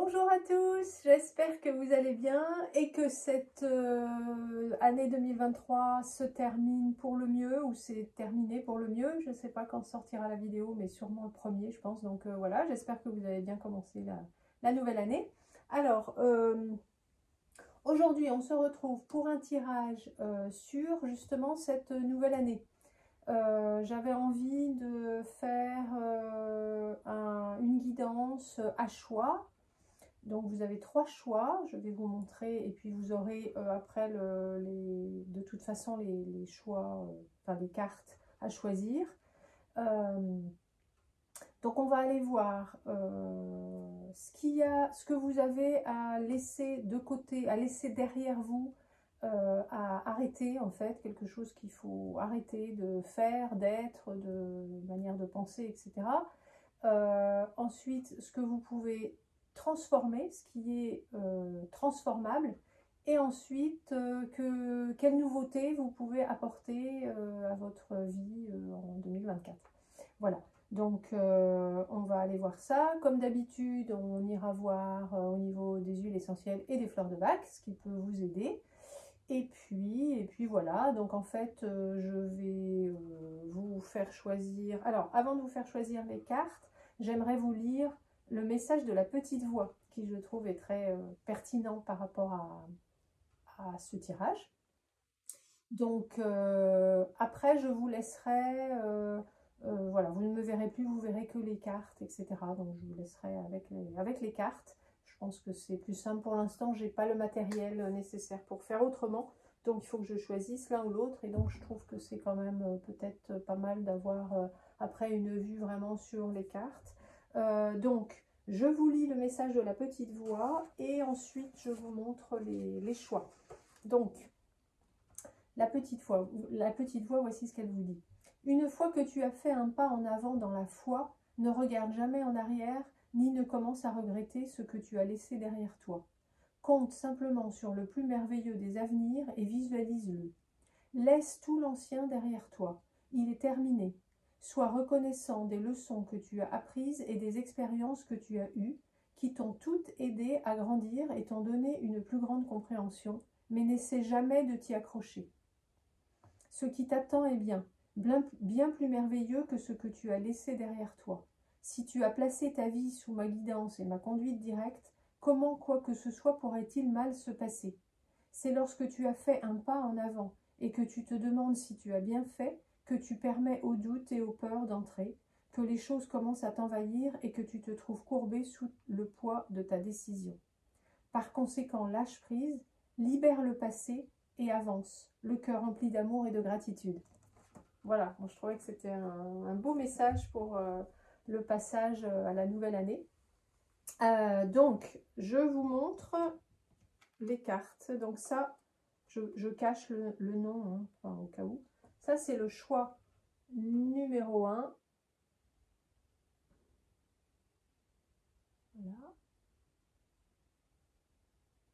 Bonjour à tous, j'espère que vous allez bien et que cette année 2023 se termine pour le mieux ou c'est terminé pour le mieux. Je ne sais pas quand sortira la vidéo, mais sûrement le premier, je pense. Donc voilà, j'espère que vous avez bien commencé la nouvelle année. Alors, aujourd'hui, on se retrouve pour un tirage sur justement cette nouvelle année. J'avais envie de faire une guidance à choix. Donc vous avez 3 choix, je vais vous montrer et puis vous aurez après de toute façon les choix, enfin les cartes à choisir. Donc on va aller voir ce que vous avez à laisser de côté, à laisser derrière vous, à arrêter en fait, quelque chose qu'il faut arrêter de faire, d'être, de manière de penser, etc. Ensuite, ce que vous pouvez transformer, ce qui est transformable, et ensuite quelle nouveauté vous pouvez apporter à votre vie en 2024. Voilà, donc on va aller voir ça. Comme d'habitude, on ira voir au niveau des huiles essentielles et des fleurs de bac, ce qui peut vous aider. Et puis voilà, donc en fait, je vais vous faire choisir. Alors, avant de vous faire choisir les cartes, j'aimerais vous lire le message de la petite voix, qui je trouve est très pertinent par rapport à ce tirage. Donc, après, je vous laisserai, voilà, vous ne me verrez plus, vous verrez que les cartes, etc. Donc, je vous laisserai avec les cartes. Je pense que c'est plus simple pour l'instant, je n'ai pas le matériel nécessaire pour faire autrement. Donc, il faut que je choisisse l'un ou l'autre. Et donc, je trouve que c'est quand même peut-être pas mal d'avoir après une vue vraiment sur les cartes. Donc, je vous lis le message de la petite voix et ensuite, je vous montre les choix. Donc, la petite voix, voici ce qu'elle vous dit. Une fois que tu as fait un pas en avant dans la foi, ne regarde jamais en arrière, ni ne commence à regretter ce que tu as laissé derrière toi. Compte simplement sur le plus merveilleux des avenirs et visualise-le. Laisse tout l'ancien derrière toi. Il est terminé. Sois reconnaissant des leçons que tu as apprises et des expériences que tu as eues, qui t'ont toutes aidé à grandir et t'ont donné une plus grande compréhension, mais n'essaie jamais de t'y accrocher. Ce qui t'attend est bien plus merveilleux que ce que tu as laissé derrière toi. Si tu as placé ta vie sous ma guidance et ma conduite directe, comment quoi que ce soit pourrait-il mal se passer? C'est lorsque tu as fait un pas en avant et que tu te demandes si tu as bien fait, que tu permets aux doutes et aux peurs d'entrer, que les choses commencent à t'envahir et que tu te trouves courbé sous le poids de ta décision. Par conséquent, lâche prise, libère le passé et avance, le cœur rempli d'amour et de gratitude. Voilà, moi je trouvais que c'était un beau message pour le passage à la nouvelle année. Donc, je vous montre les cartes. Donc ça, je cache le nom, hein, enfin, au cas où. Ça, c'est le choix numéro 1. Voilà.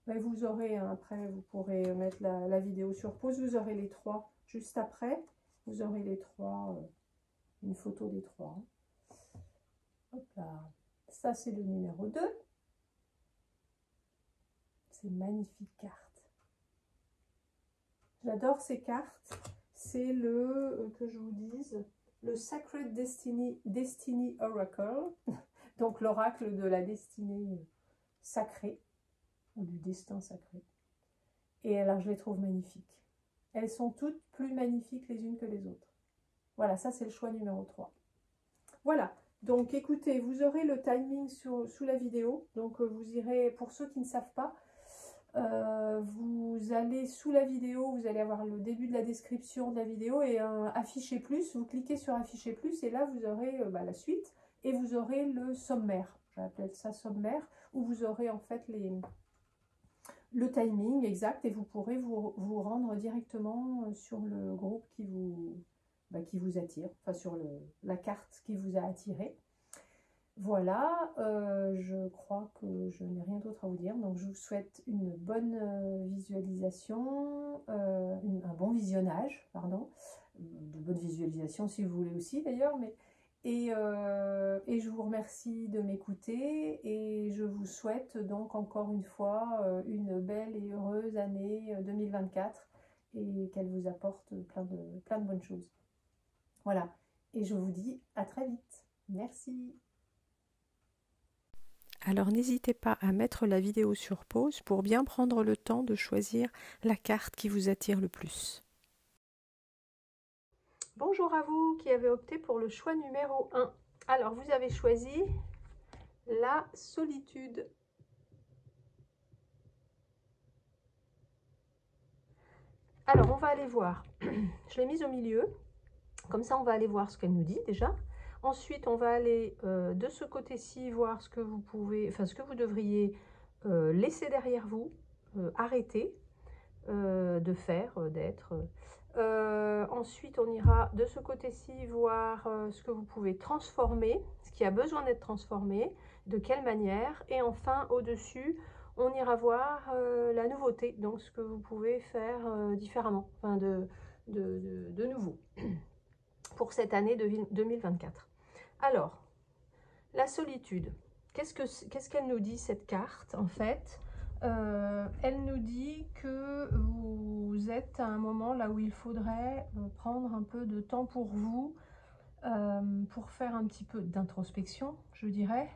Mais vous aurez, après, vous pourrez mettre la vidéo sur pause. Vous aurez les 3 juste après. Vous aurez les 3, une photo des 3. Hop là. Ça, c'est le numéro 2. C'est une magnifique carte. J'adore ces cartes. C'est que je vous dise, le Sacred Destiny Oracle. Donc, l'oracle de la destinée sacrée, ou du destin sacré. Et alors, je les trouve magnifiques. Elles sont toutes plus magnifiques les unes que les autres. Voilà, ça, c'est le choix numéro 3. Voilà. Donc, écoutez, vous aurez le timing sous la vidéo. Donc, vous irez, pour ceux qui ne savent pas, vous allez sous la vidéo, vous allez avoir le début de la description de la vidéo et un afficher plus. Vous cliquez sur afficher plus et là, vous aurez la suite et vous aurez le sommaire. J'appelle ça sommaire, où vous aurez en fait le timing exact et vous pourrez vous rendre directement sur le groupe qui vous attire, enfin sur la carte qui vous a attiré. Voilà, je crois que je n'ai rien d'autre à vous dire. Donc, je vous souhaite une bonne visualisation, un bon visionnage, pardon. De bonnes visualisations si vous voulez aussi d'ailleurs. Et et je vous remercie de m'écouter et je vous souhaite donc encore une fois une belle et heureuse année 2024 et qu'elle vous apporte plein de bonnes choses. Voilà, et je vous dis à très vite. Merci. Alors n'hésitez pas à mettre la vidéo sur pause pour bien prendre le temps de choisir la carte qui vous attire le plus. Bonjour à vous qui avez opté pour le choix numéro 1. Alors vous avez choisi la solitude. Alors on va aller voir, je l'ai mise au milieu, comme ça on va aller voir ce qu'elle nous dit déjà. Ensuite on va aller de ce côté-ci voir ce que vous pouvez, enfin ce que vous devriez laisser derrière vous, arrêter de faire, d'être. Ensuite on ira de ce côté-ci voir ce que vous pouvez transformer, ce qui a besoin d'être transformé, de quelle manière. Et enfin au-dessus, on ira voir la nouveauté, donc ce que vous pouvez faire différemment, enfin de nouveau, pour cette année 2024. Alors, la solitude, qu'est-ce qu'elle nous dit cette carte en fait? Elle nous dit que vous êtes à un moment là où il faudrait prendre un peu de temps pour vous, pour faire un petit peu d'introspection, je dirais.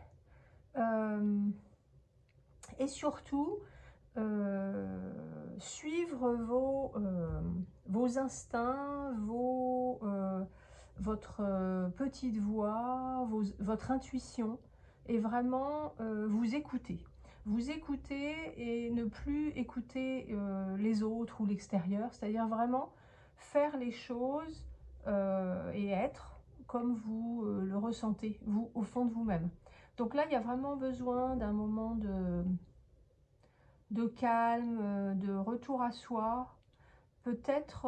Et surtout, suivre vos instincts, votre petite voix, votre intuition, et vraiment vous écouter. Vous écouter et ne plus écouter les autres ou l'extérieur, c'est-à-dire vraiment faire les choses et être comme vous le ressentez, vous, au fond de vous-même. Donc là, il y a vraiment besoin d'un moment de calme, de retour à soi, peut-être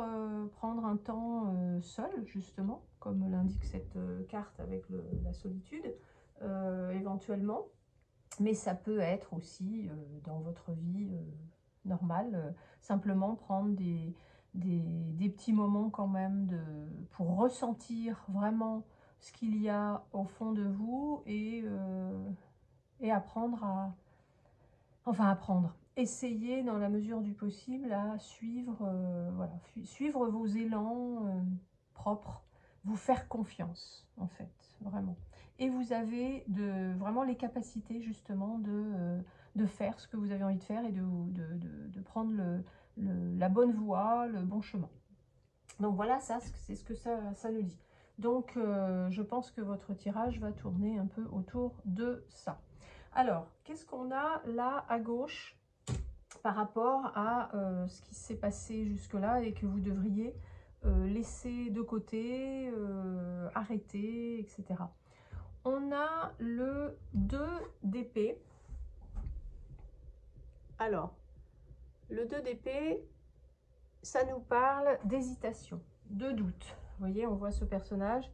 prendre un temps seul, justement, comme l'indique cette carte avec la solitude, éventuellement. Mais ça peut être aussi dans votre vie normale, simplement prendre des petits moments quand même pour ressentir vraiment ce qu'il y a au fond de vous et apprendre essayez dans la mesure du possible à suivre, voilà, suivre vos élans propres, vous faire confiance en fait, vraiment. Et vous avez vraiment les capacités justement de faire ce que vous avez envie de faire et de prendre la bonne voie, le bon chemin. Donc voilà, ça c'est ce que ça nous dit. Donc je pense que votre tirage va tourner un peu autour de ça. Alors, qu'est-ce qu'on a là à gauche par rapport à ce qui s'est passé jusque-là et que vous devriez laisser de côté, arrêter, etc. On a le 2 d'épée. Alors, le 2 d'épée, ça nous parle d'hésitation, de doute. Vous voyez, on voit ce personnage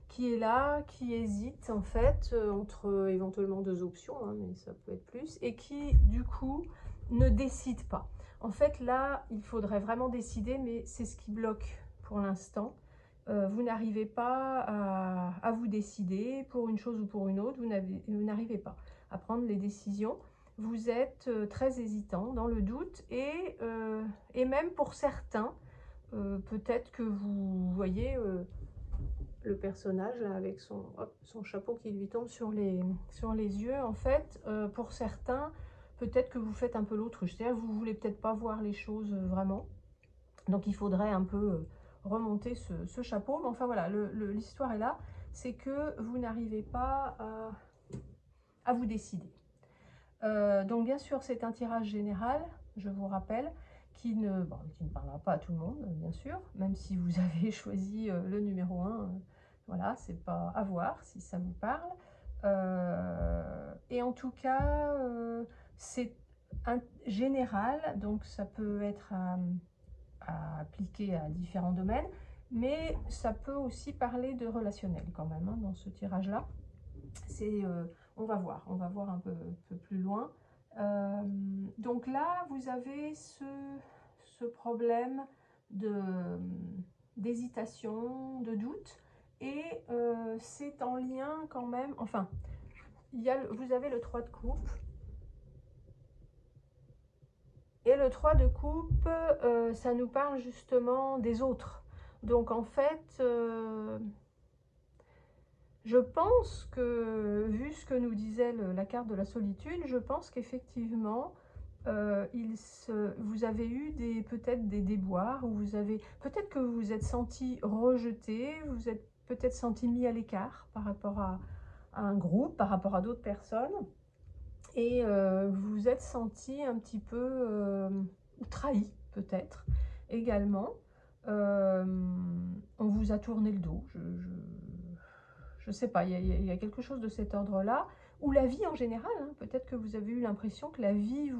qui est là, qui hésite en fait entre éventuellement deux options, hein, mais ça peut être plus, et qui du coup ne décide pas. En fait là, il faudrait vraiment décider, mais c'est ce qui bloque pour l'instant. Vous n'arrivez pas à vous décider pour une chose ou pour une autre, vous n'arrivez pas à prendre les décisions. Vous êtes très hésitant, dans le doute, et même pour certains, peut-être que vous voyez le personnage là, avec son chapeau qui lui tombe sur les yeux. En fait, pour certains, peut-être que vous faites un peu l'autruche, c'est-à-dire vous voulez peut-être pas voir les choses vraiment. Donc il faudrait un peu remonter ce chapeau. Mais enfin voilà, l'histoire est là, c'est que vous n'arrivez pas à vous décider. Donc bien sûr, c'est un tirage général, je vous rappelle, qui ne parlera pas à tout le monde, bien sûr, même si vous avez choisi le numéro 1, voilà, c'est pas à voir si ça vous parle. Et en tout cas, c'est un général, donc ça peut être à appliquer à différents domaines, mais ça peut aussi parler de relationnel quand même, hein, dans ce tirage-là. On va voir un peu plus loin. Donc là, vous avez ce problème d'hésitation, de doute, et c'est en lien quand même, enfin, vous avez le 3 de coupe. Et le 3 de coupe, ça nous parle justement des autres. Donc en fait, je pense que, vu ce que nous disait la carte de la solitude, je pense qu'effectivement, vous avez eu peut-être des déboires, ou peut-être que vous vous êtes senti rejeté, vous vous êtes peut-être senti mis à l'écart par rapport à un groupe, par rapport à d'autres personnes, et vous vous êtes senti un petit peu trahi, peut-être, également. On vous a tourné le dos, je ne sais pas, il y a quelque chose de cet ordre-là, ou la vie en général, hein, peut-être que vous avez eu l'impression que la vie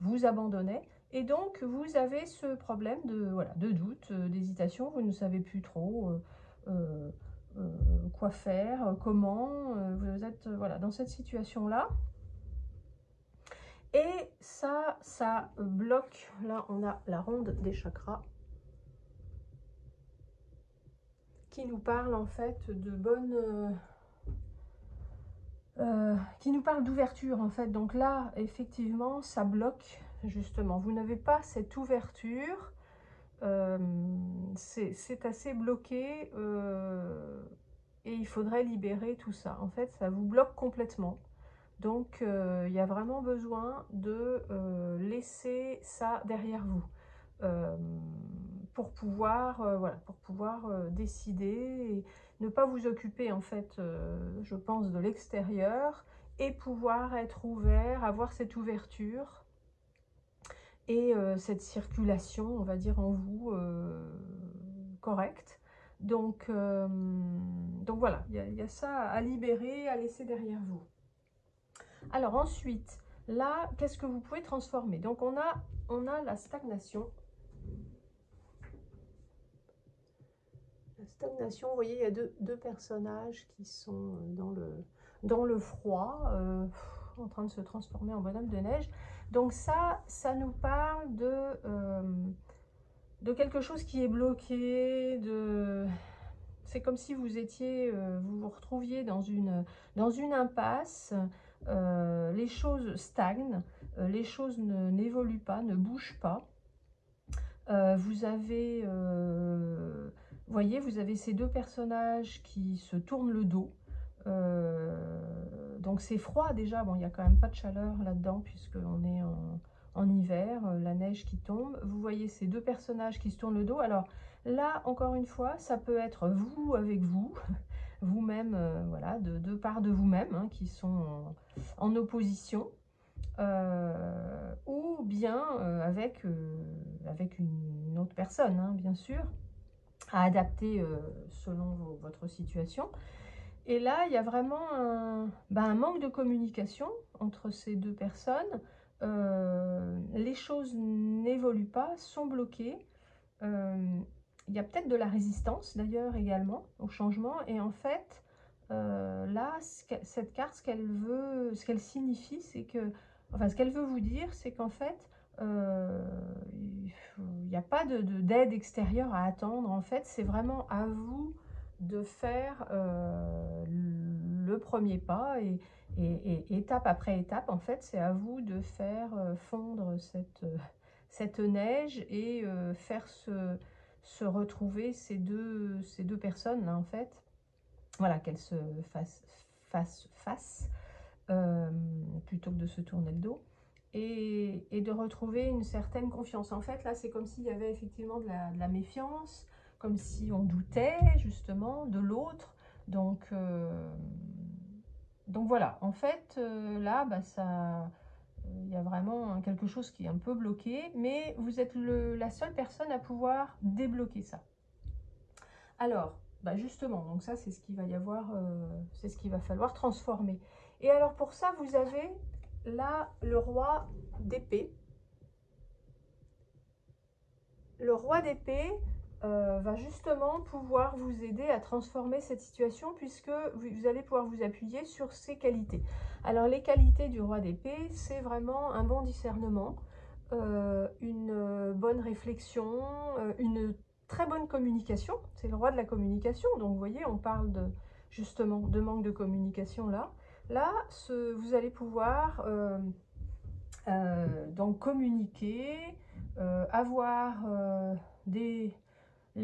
vous abandonnait, et donc vous avez ce problème de doute, d'hésitation, vous ne savez plus trop quoi faire, comment, vous êtes voilà, dans cette situation-là. Et ça bloque, là on a la ronde des chakras, qui nous parle en fait de qui nous parle d'ouverture en fait. Donc là, effectivement, ça bloque justement. Vous n'avez pas cette ouverture, c'est assez bloqué et il faudrait libérer tout ça. En fait, ça vous bloque complètement. Donc, il y a vraiment besoin de laisser ça derrière vous. Pour pouvoir, décider et ne pas vous occuper en fait, je pense, de l'extérieur, et pouvoir être ouvert, avoir cette ouverture et cette circulation, on va dire, en vous correcte. Donc voilà, il y a ça à libérer, à laisser derrière vous. Alors ensuite, là, qu'est-ce que vous pouvez transformer? Donc on a la stagnation. La stagnation, vous voyez, il y a deux personnages qui sont dans le froid, en train de se transformer en bonhomme de neige. Donc ça nous parle de quelque chose qui est bloqué, c'est comme si vous vous retrouviez dans une impasse, les choses stagnent, les choses n'évoluent pas, ne bougent pas. Vous avez, voyez, vous avez ces deux personnages qui se tournent le dos. Donc c'est froid déjà, bon, il n'y a quand même pas de chaleur là-dedans puisqu'on est en hiver, la neige qui tombe. Vous voyez ces deux personnages qui se tournent le dos. Alors là, encore une fois, ça peut être vous avec vous, vous-même, voilà, deux parts de vous-même hein, qui sont en opposition. Ou bien avec une autre personne, hein, bien sûr, à adapter selon votre situation. Et là, il y a vraiment un manque de communication entre ces deux personnes. Les choses n'évoluent pas, sont bloquées. Il y a peut-être de la résistance d'ailleurs également au changement. Et en fait, là, cette carte, ce qu'elle signifie, c'est que, enfin, ce qu'elle veut vous dire, c'est qu'en fait, il n'y a pas d'aide extérieure à attendre. En fait, c'est vraiment à vous de faire le premier pas et étape après étape, en fait, c'est à vous de faire fondre cette neige et faire se retrouver ces deux personnes là, en fait. Voilà, qu'elles se fassent face plutôt que de se tourner le dos. Et de retrouver une certaine confiance. En fait, là, c'est comme s'il y avait effectivement de la méfiance, comme si on doutait justement de l'autre. Donc voilà, en fait, là, il y a vraiment quelque chose qui est un peu bloqué, mais vous êtes la seule personne à pouvoir débloquer ça. Alors, justement, donc ça, c'est ce qu'il va y avoir, c'est ce qu'il va falloir transformer. Et alors, pour ça, vous avez là le roi d'épée. Le roi d'épée va justement pouvoir vous aider à transformer cette situation puisque vous allez pouvoir vous appuyer sur ses qualités. Alors, les qualités du roi d'épée, c'est vraiment un bon discernement, une bonne réflexion, une très bonne communication, c'est le roi de la communication, donc vous voyez, on parle justement de manque de communication là. Là, vous allez pouvoir donc communiquer, avoir les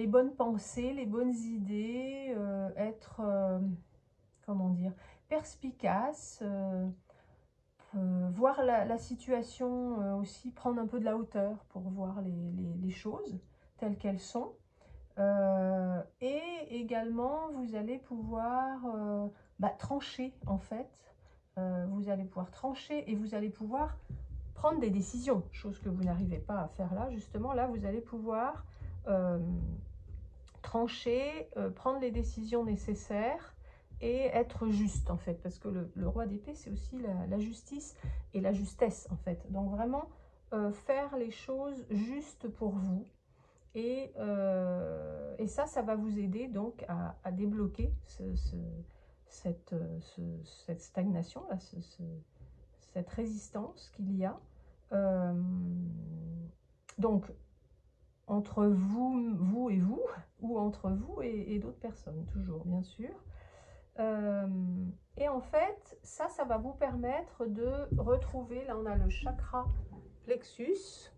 bonnes pensées, les bonnes idées, être, comment dire, perspicace, voir la situation aussi, prendre un peu de la hauteur pour voir les choses telles qu'elles sont. Et également, vous allez pouvoir trancher, en fait. Vous allez pouvoir trancher et vous allez pouvoir prendre des décisions, chose que vous n'arrivez pas à faire là. Justement, là, vous allez pouvoir trancher, prendre les décisions nécessaires et être juste, en fait. Parce que le roi d'épée, c'est aussi la justice et la justesse, en fait. Donc, vraiment, faire les choses justes pour vous. Et ça va vous aider donc à débloquer cette stagnation, là, cette résistance qu'il y a. Donc, entre vous et vous, ou entre vous et d'autres personnes, toujours, bien sûr. Et en fait, ça va vous permettre de retrouver, là on a le chakra plexus,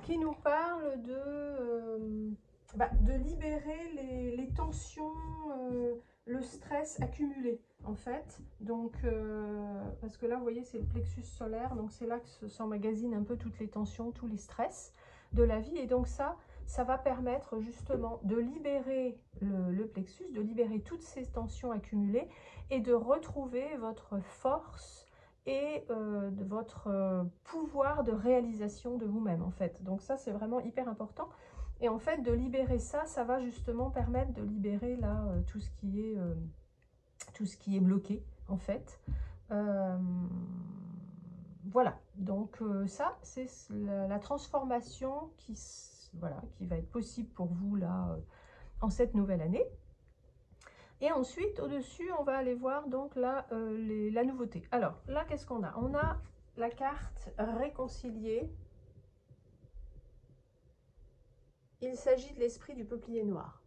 qui nous parle de libérer les tensions, le stress accumulé, en fait. Donc, parce que là, vous voyez, c'est le plexus solaire, donc c'est là que s'emmagasinent un peu toutes les tensions, tous les stress de la vie. Et donc ça va permettre justement de libérer le plexus, de libérer toutes ces tensions accumulées et de retrouver votre force et de votre pouvoir de réalisation de vous-même, en fait. Donc ça, c'est vraiment hyper important. Et en fait, de libérer ça, ça va justement permettre de libérer là tout ce qui est bloqué, en fait. Voilà, donc ça, c'est la transformation qui va être possible pour vous là en cette nouvelle année. Et ensuite, au-dessus, on va aller voir donc là la nouveauté. Alors, là, qu'est-ce qu'on a? On a la carte réconcilier. Il s'agit de l'esprit du peuplier noir.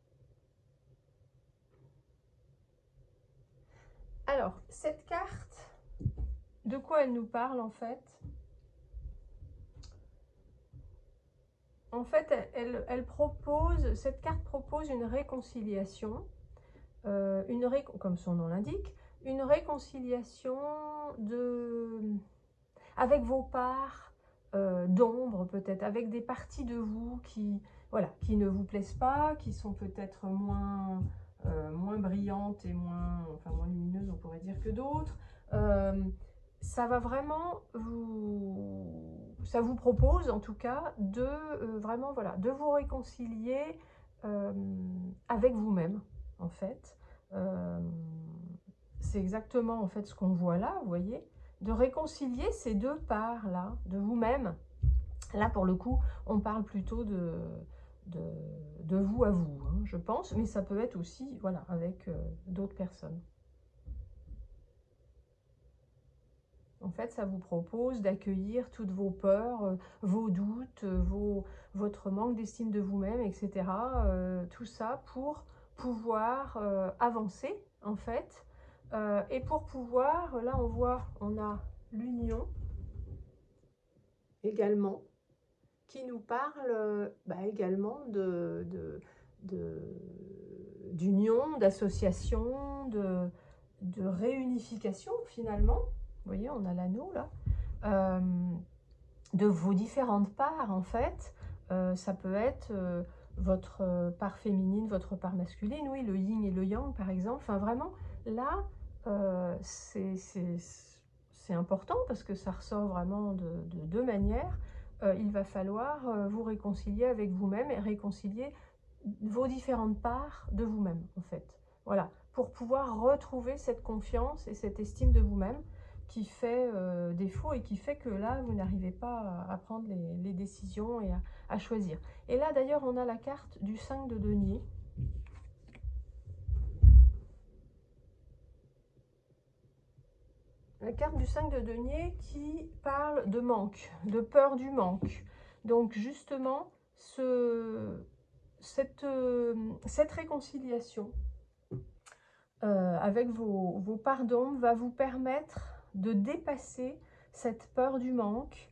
Alors, cette carte, de quoi elle nous parle en fait? En fait, cette carte propose une réconciliation, comme son nom l'indique, une réconciliation avec vos parts d'ombre, peut-être, avec des parties de vous qui ne vous plaisent pas, qui sont peut-être moins brillantes et moins lumineuses, on pourrait dire, que d'autres. Ça va vraiment ça vous propose en tout cas de de vous réconcilier avec vous-même, en fait. C'est exactement en fait ce qu'on voit là, vous voyez, de réconcilier ces deux parts là de vous-même. Là pour le coup, on parle plutôt de vous à vous, hein, je pense, mais ça peut être aussi avec d'autres personnes. En fait, ça vous propose d'accueillir toutes vos peurs, vos doutes, votre manque d'estime de vous-même, etc. Tout ça pour pouvoir avancer, en fait. Et pour pouvoir, là, on a l'union également, qui nous parle également d'union, d'association, de réunification, finalement. Vous voyez, on a l'anneau là, de vos différentes parts en fait. Ça peut être votre part féminine, votre part masculine, oui, le yin et le yang par exemple. Enfin vraiment, là, c'est important parce que ça ressort vraiment de deux manières. Il va falloir vous réconcilier avec vous-même et réconcilier vos différentes parts de vous-même en fait. Voilà, pour pouvoir retrouver cette confiance et cette estime de vous-même qui fait défaut et qui fait que là, vous n'arrivez pas à prendre les décisions et à choisir. Et là, d'ailleurs, on a la carte du 5 de denier. La carte du 5 de denier qui parle de manque, de peur du manque. Donc, justement, cette réconciliation avec vos parts d'ombre va vous permettre de dépasser cette peur du manque,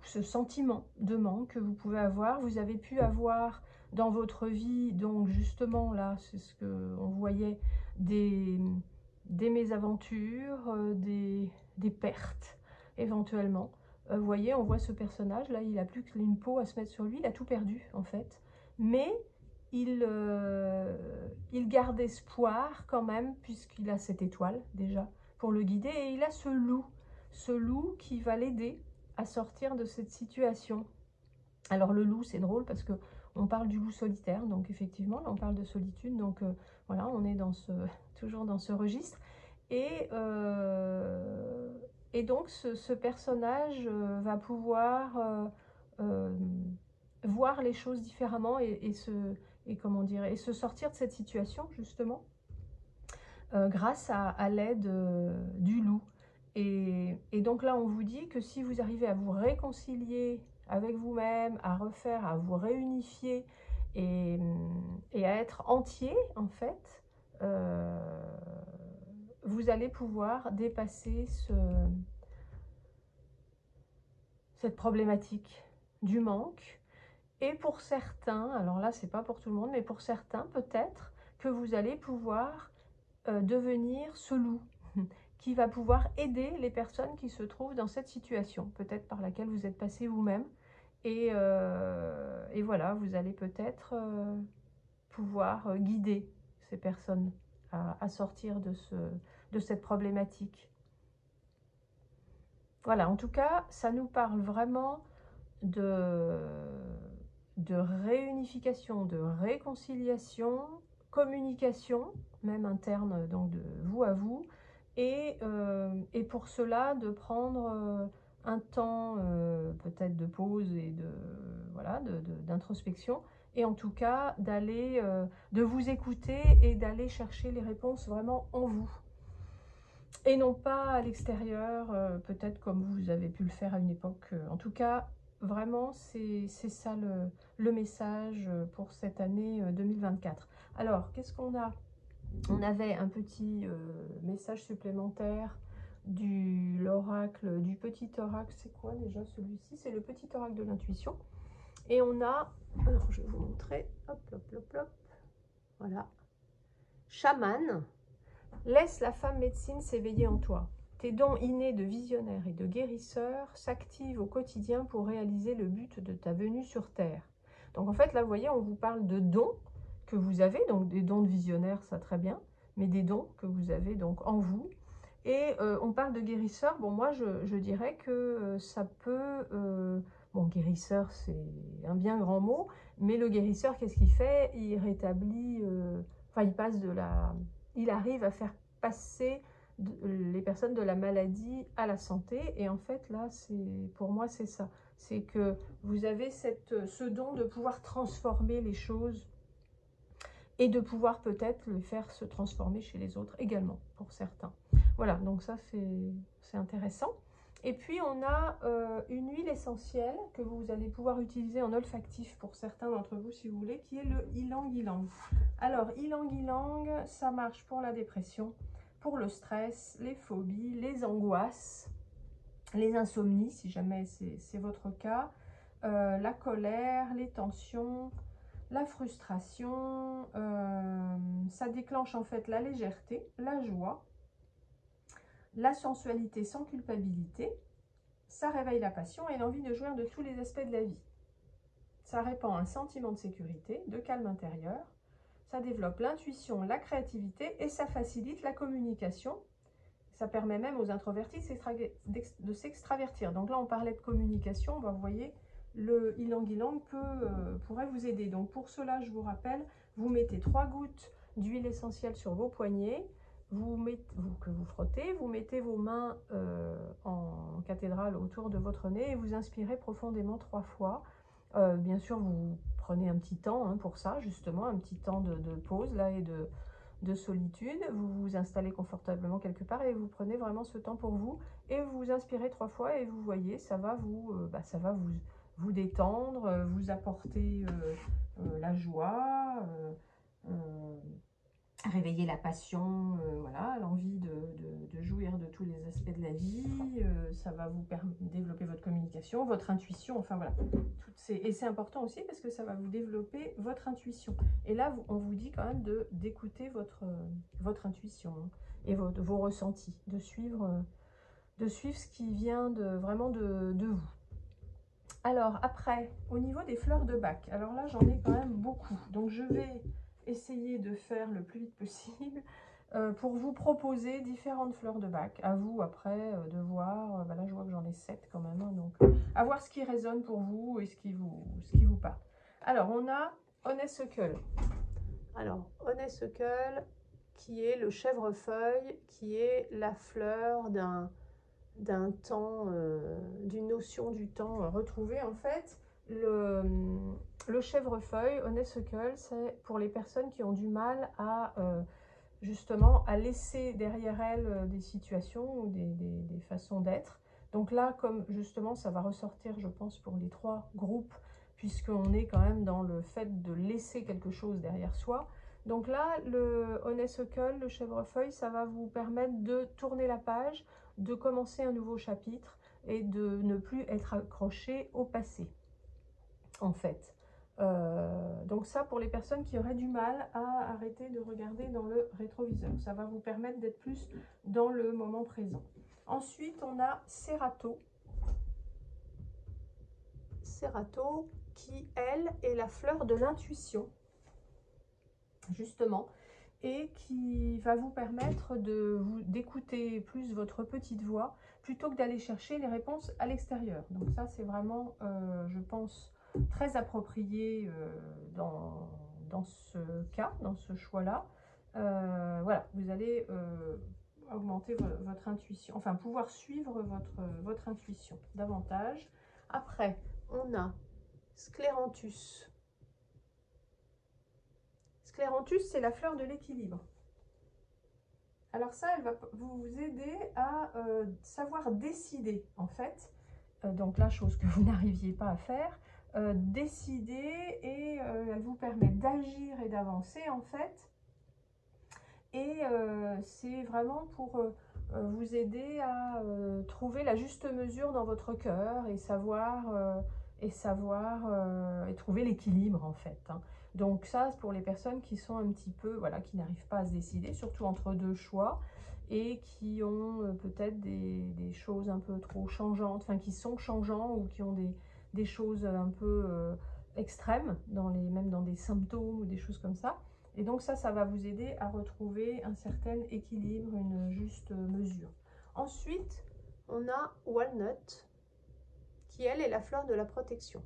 ce sentiment de manque que vous pouvez avoir. Vous avez pu avoir dans votre vie, donc justement là, c'est ce qu'on voyait, des mésaventures, des pertes éventuellement. Vous voyez, on voit ce personnage, là, il n'a plus qu'une peau à se mettre sur lui, il a tout perdu en fait. Mais il garde espoir quand même, puisqu'il a cette étoile déjà pour le guider, et il a ce loup qui va l'aider à sortir de cette situation. Alors le loup, c'est drôle parce que on parle du loup solitaire, donc effectivement, là on parle de solitude, donc voilà, on est toujours dans ce registre. Et donc ce personnage va pouvoir voir les choses différemment et se sortir de cette situation justement grâce à l'aide du loup. Et donc là, on vous dit que si vous arrivez à vous réconcilier avec vous-même, à vous réunifier et à être entier, en fait, vous allez pouvoir dépasser cette problématique du manque. Et pour certains, alors là, c'est pas pour tout le monde, mais pour certains, peut-être que vous allez pouvoir devenir ce loup qui va pouvoir aider les personnes qui se trouvent dans cette situation, peut-être par laquelle vous êtes passé vous-même. Et voilà, vous allez peut-être pouvoir guider ces personnes à sortir de cette problématique. Voilà, en tout cas, ça nous parle vraiment de réunification, de réconciliation, communication, même interne, donc de vous à vous, et pour cela de prendre un temps peut-être de pause et voilà, d'introspection, et en tout cas d'aller, de vous écouter et d'aller chercher les réponses vraiment en vous. Et non pas à l'extérieur, peut-être comme vous avez pu le faire à une époque. En tout cas, vraiment, c'est ça le message pour cette année 2024. Alors, qu'est-ce qu'on a? On avait un petit message supplémentaire de l'oracle, du petit oracle. C'est quoi déjà celui-ci? C'est le petit oracle de l'intuition. Et on a, alors je vais vous montrer, hop, hop, hop, hop, voilà, chaman. Laisse la femme médecine s'éveiller en toi. Tes dons innés de visionnaire et de guérisseur s'activent au quotidien pour réaliser le but de ta venue sur Terre. Donc en fait, là, vous voyez, on vous parle de dons que vous avez, donc des dons de visionnaire, ça très bien, mais des dons que vous avez donc en vous. Et on parle de guérisseur. Bon, moi, je dirais que ça peut... bon, guérisseur, c'est un bien grand mot, mais le guérisseur, qu'est-ce qu'il fait? Il rétablit... Enfin, il passe de la... Il arrive à faire passer les personnes de la maladie à la santé. Et en fait, là, pour moi, c'est ça. C'est que vous avez ce don de pouvoir transformer les choses et de pouvoir peut-être le faire se transformer chez les autres également, pour certains. Voilà, donc ça, c'est intéressant. Et puis, on a une huile essentielle que vous allez pouvoir utiliser en olfactif pour certains d'entre vous, si vous voulez, qui est le ylang-ylang. Alors, ylang-ylang, ça marche pour la dépression, pour le stress, les phobies, les angoisses, les insomnies, si jamais c'est votre cas, la colère, les tensions, la frustration. Ça déclenche en fait la légèreté, la joie, la sensualité sans culpabilité. Ça réveille la passion et l'envie de jouir de tous les aspects de la vie. Ça répand un sentiment de sécurité, de calme intérieur. Ça développe l'intuition, la créativité et ça facilite la communication. Ça permet même aux introvertis de s'extravertir. Donc là, on parlait de communication. Vous voyez, le ylang-ylang pourrait vous aider. Donc pour cela, je vous rappelle, vous mettez 3 gouttes d'huile essentielle sur vos poignets, que vous frottez, vous mettez vos mains en cathédrale autour de votre nez et vous inspirez profondément 3 fois. Bien sûr, vous prenez un petit temps pour ça, justement, un petit temps de pause là et de solitude. Vous vous installez confortablement quelque part et vous prenez vraiment ce temps pour vous et vous vous inspirez 3 fois et vous voyez, ça va vous vous détendre, vous apporter la joie, réveiller la passion, voilà, l'envie de jouir de tous les aspects de la vie. Ça va vous développer votre communication, votre intuition, enfin voilà. Et c'est important aussi parce que ça va vous développer votre intuition. Et là, on vous dit quand même d'écouter votre intuition, hein, et vos ressentis, de suivre ce qui vient vraiment de vous. Alors après, au niveau des fleurs de bac, alors là j'en ai quand même beaucoup, donc je vais essayer de faire le plus vite possible pour vous proposer différentes fleurs de bac. À vous après de voir, là je vois que j'en ai 7 quand même, hein, donc à voir ce qui résonne pour vous et ce qui vous parle. Alors on a Honeysuckle. Alors Honeysuckle qui est le chèvrefeuille, qui est la fleur d'un temps, d'une notion du temps retrouvée. En fait, le chèvrefeuille, Honeysuckle, c'est pour les personnes qui ont du mal à justement à laisser derrière elles des situations ou des façons d'être. Donc là, comme justement ça va ressortir, je pense, pour les 3 groupes, puisqu'on est quand même dans le fait de laisser quelque chose derrière soi. Donc là, le Honeysuckle, le chèvrefeuille, ça va vous permettre de tourner la page, de commencer un nouveau chapitre et de ne plus être accroché au passé, en fait. Donc ça, pour les personnes qui auraient du mal à arrêter de regarder dans le rétroviseur, ça va vous permettre d'être plus dans le moment présent. Ensuite, on a Cerato. Cerato qui, elle, est la fleur de l'intuition, justement, et qui va vous permettre d'écouter plus votre petite voix plutôt que d'aller chercher les réponses à l'extérieur. Donc ça, c'est vraiment, je pense, très approprié dans ce cas, dans ce choix-là. Voilà, vous allez augmenter votre intuition, enfin pouvoir suivre votre intuition davantage. Après, on a Scléranthus. Scléranthus, c'est la fleur de l'équilibre. Alors ça, elle va vous aider à savoir décider, en fait. Donc la chose que vous n'arriviez pas à faire, décider, et elle vous permet d'agir et d'avancer, en fait. Et c'est vraiment pour vous aider à trouver la juste mesure dans votre cœur et trouver l'équilibre, en fait, hein. Donc ça, c'est pour les personnes qui sont un petit peu, voilà, qui n'arrivent pas à se décider, surtout entre 2 choix, et qui ont peut-être des choses un peu trop changeantes, enfin qui sont changeants ou qui ont des choses un peu extrêmes, même dans des symptômes ou des choses comme ça. Et donc ça va vous aider à retrouver un certain équilibre, une juste mesure. Ensuite, on a Walnut, qui elle est la fleur de la protection.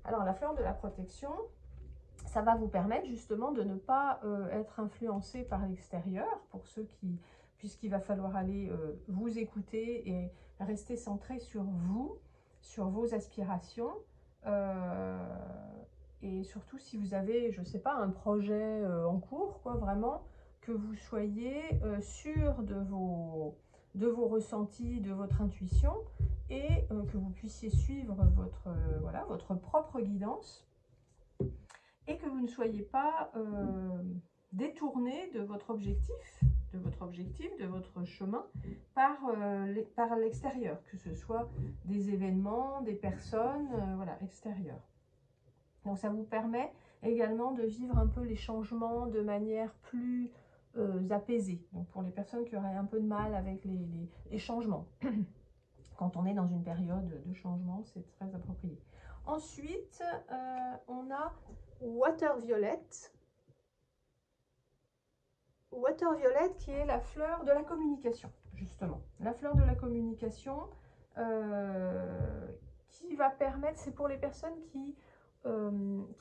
Alors la fleur de la protection, ça va vous permettre justement de ne pas être influencé par l'extérieur, pour ceux qui, puisqu'il va falloir aller vous écouter et rester centré sur vous, sur vos aspirations. Et surtout si vous avez, je ne sais pas, un projet en cours, quoi, vraiment, que vous soyez sûr de vos ressentis, de votre intuition, et que vous puissiez suivre voilà, votre propre guidance, et que vous ne soyez pas détourné de votre objectif, de votre chemin, par l'extérieur, que ce soit des événements, des personnes, voilà, extérieures. Donc ça vous permet également de vivre un peu les changements de manière plus apaisée. Donc pour les personnes qui auraient un peu de mal avec les changements. Quand on est dans une période de changement, c'est très approprié. Ensuite, on a Water Violet. Water Violet qui est la fleur de la communication, justement. La fleur de la communication qui va permettre, c'est pour les personnes qui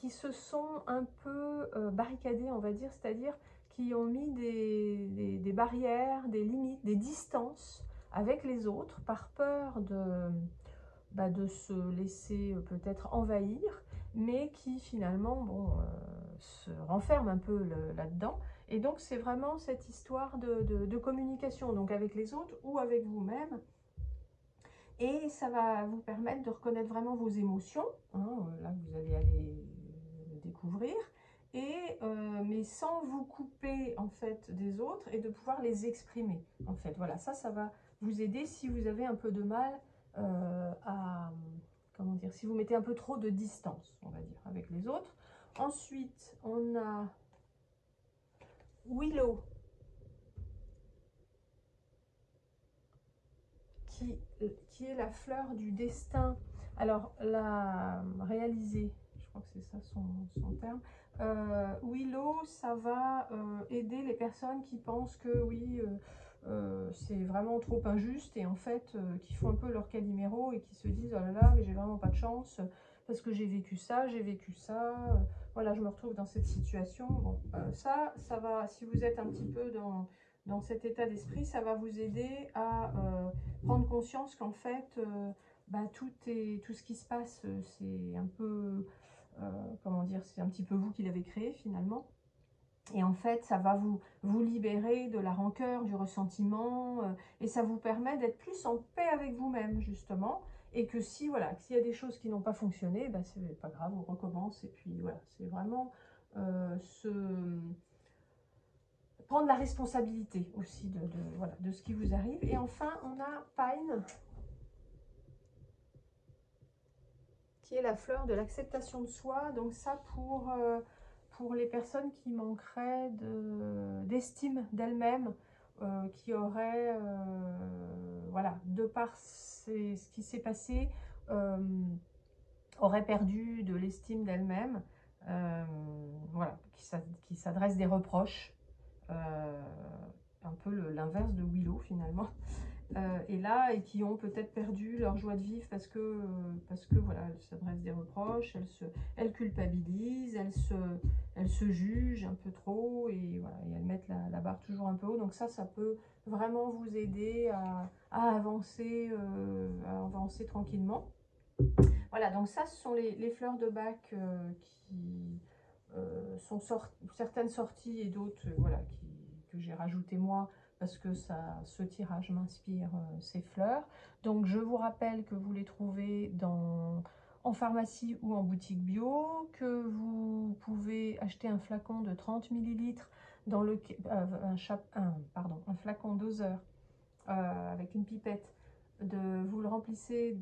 se sont un peu barricadées, on va dire, c'est-à-dire qui ont mis des barrières, des limites, des distances avec les autres par peur de se laisser peut-être envahir, mais qui finalement se renferment un peu là-dedans. Et donc c'est vraiment cette histoire de communication, donc avec les autres ou avec vous-même. Et ça va vous permettre de reconnaître vraiment vos émotions, hein, là vous allez aller découvrir, et, mais sans vous couper en fait des autres et de pouvoir les exprimer en fait. Voilà, ça va vous aider si vous avez un peu de mal à, comment dire, si vous mettez un peu trop de distance, on va dire, avec les autres. Ensuite, on a Willow qui est la fleur du destin. Alors, la réaliser, je crois que c'est ça son terme. Willow, ça va aider les personnes qui pensent que oui, c'est vraiment trop injuste et en fait, qui font un peu leur Calimero et qui se disent oh là là, mais j'ai vraiment pas de chance parce que j'ai vécu ça, voilà, je me retrouve dans cette situation. Bon, ça va, si vous êtes un petit peu dans cet état d'esprit, ça va vous aider à prendre conscience qu'en fait, tout ce qui se passe, c'est un peu, comment dire, c'est un petit peu vous qui l'avez créé finalement. Et en fait, ça va vous libérer de la rancœur, du ressentiment, et ça vous permet d'être plus en paix avec vous-même, justement. Et que si, voilà, s'il y a des choses qui n'ont pas fonctionné, ben, c'est pas grave, on recommence. Et puis voilà, c'est vraiment prendre la responsabilité aussi voilà, de ce qui vous arrive. Et enfin, on a Pine, qui est la fleur de l'acceptation de soi. Donc ça, pour les personnes qui manqueraient d'estime d'elles-mêmes, qui auraient, voilà, de par ce qui s'est passé, auraient perdu de l'estime d'elles-mêmes, voilà, qui s'adressent des reproches, un peu l'inverse de Willow finalement. Et là, et qui ont peut-être perdu leur joie de vivre parce que voilà, elles s'adressent des reproches, elles culpabilisent, elles se jugent un peu trop, et voilà, et elles mettent la barre toujours un peu haut. Donc ça peut vraiment vous aider à avancer tranquillement. Voilà, donc ça, ce sont les fleurs de Bach qui sont certaines sorties et d'autres voilà, que j'ai rajoutées moi, parce que ce tirage m'inspire ces fleurs. Donc je vous rappelle que vous les trouvez en pharmacie ou en boutique bio, que vous pouvez acheter un flacon de 30 ml dans un flacon doseur avec une pipette. Vous le remplissez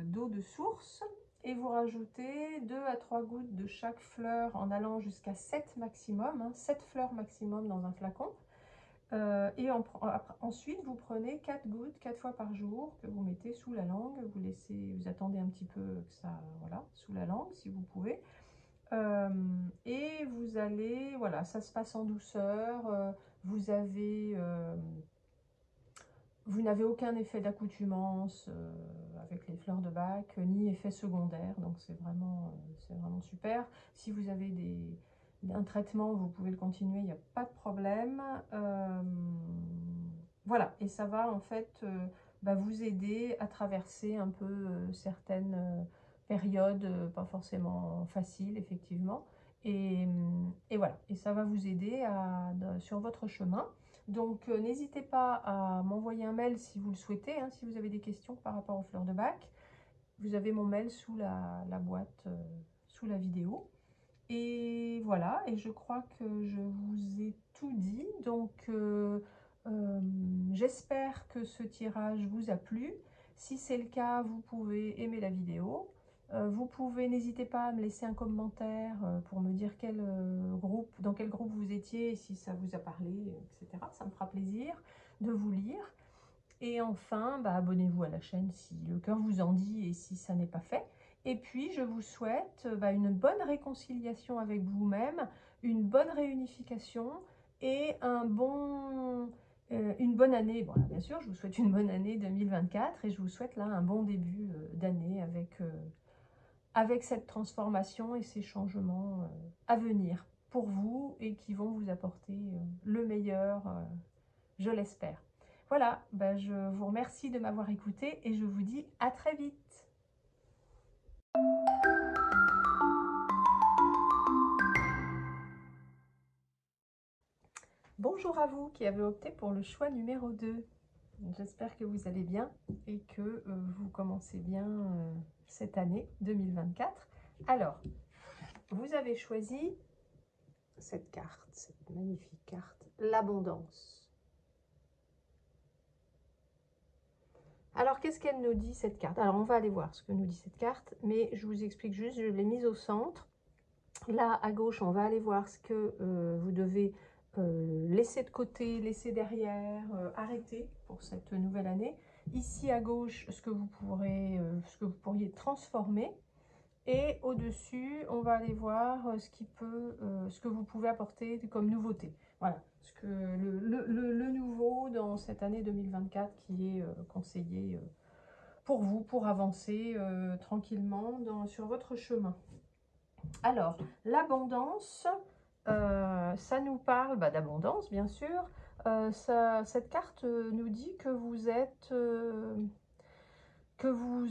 d'eau de source et vous rajoutez 2 à 3 gouttes de chaque fleur en allant jusqu'à 7 maximum, 7 fleurs maximum dans un flacon. Ensuite, vous prenez 4 gouttes 4 fois par jour que vous mettez sous la langue. Vous attendez un petit peu que ça, voilà, sous la langue si vous pouvez. Et vous allez, voilà, ça se passe en douceur. Vous n'avez aucun effet d'accoutumance avec les fleurs de Bach, ni effet secondaire, donc c'est vraiment super. Si vous avez un traitement, vous pouvez le continuer, il n'y a pas de problème. Voilà, et ça va en fait vous aider à traverser un peu certaines périodes pas forcément faciles, effectivement. Et voilà, et ça va vous aider sur votre chemin. Donc n'hésitez pas à m'envoyer un mail si vous le souhaitez, hein, si vous avez des questions par rapport aux fleurs de Bach. Vous avez mon mail sous la boîte, sous la vidéo. Et voilà, et je crois que je vous ai tout dit. Donc j'espère que ce tirage vous a plu. Si c'est le cas, vous pouvez aimer la vidéo. Vous pouvez, n'hésitez pas à me laisser un commentaire pour me dire dans quel groupe vous étiez, si ça vous a parlé, etc. Ça me fera plaisir de vous lire. Et enfin, abonnez-vous à la chaîne si le cœur vous en dit et si ça n'est pas fait. Et puis, je vous souhaite une bonne réconciliation avec vous-même, une bonne réunification et une bonne année. Bon, bien sûr, je vous souhaite une bonne année 2024 et je vous souhaite là un bon début d'année avec cette transformation et ces changements à venir pour vous et qui vont vous apporter le meilleur, je l'espère. Voilà, je vous remercie de m'avoir écouté et je vous dis à très vite. Bonjour à vous qui avez opté pour le choix numéro 2. J'espère que vous allez bien et que vous commencez bien cette année 2024. Alors, vous avez choisi cette carte, cette magnifique carte, l'abondance. Alors, qu'est-ce qu'elle nous dit, cette carte? Alors, on va aller voir ce que nous dit cette carte, mais je vous explique juste, je l'ai mise au centre. Là, à gauche, on va aller voir ce que vous devez laisser de côté, laisser derrière, arrêter pour cette nouvelle année. Ici, à gauche, ce que vous pourriez transformer. Et au-dessus, on va aller voir ce que vous pouvez apporter comme nouveauté. Voilà, le nouveau dans cette année 2024 qui est conseillé pour vous, pour avancer tranquillement sur votre chemin. Alors, l'abondance, ça nous parle d'abondance, bien sûr. Cette carte nous dit que vous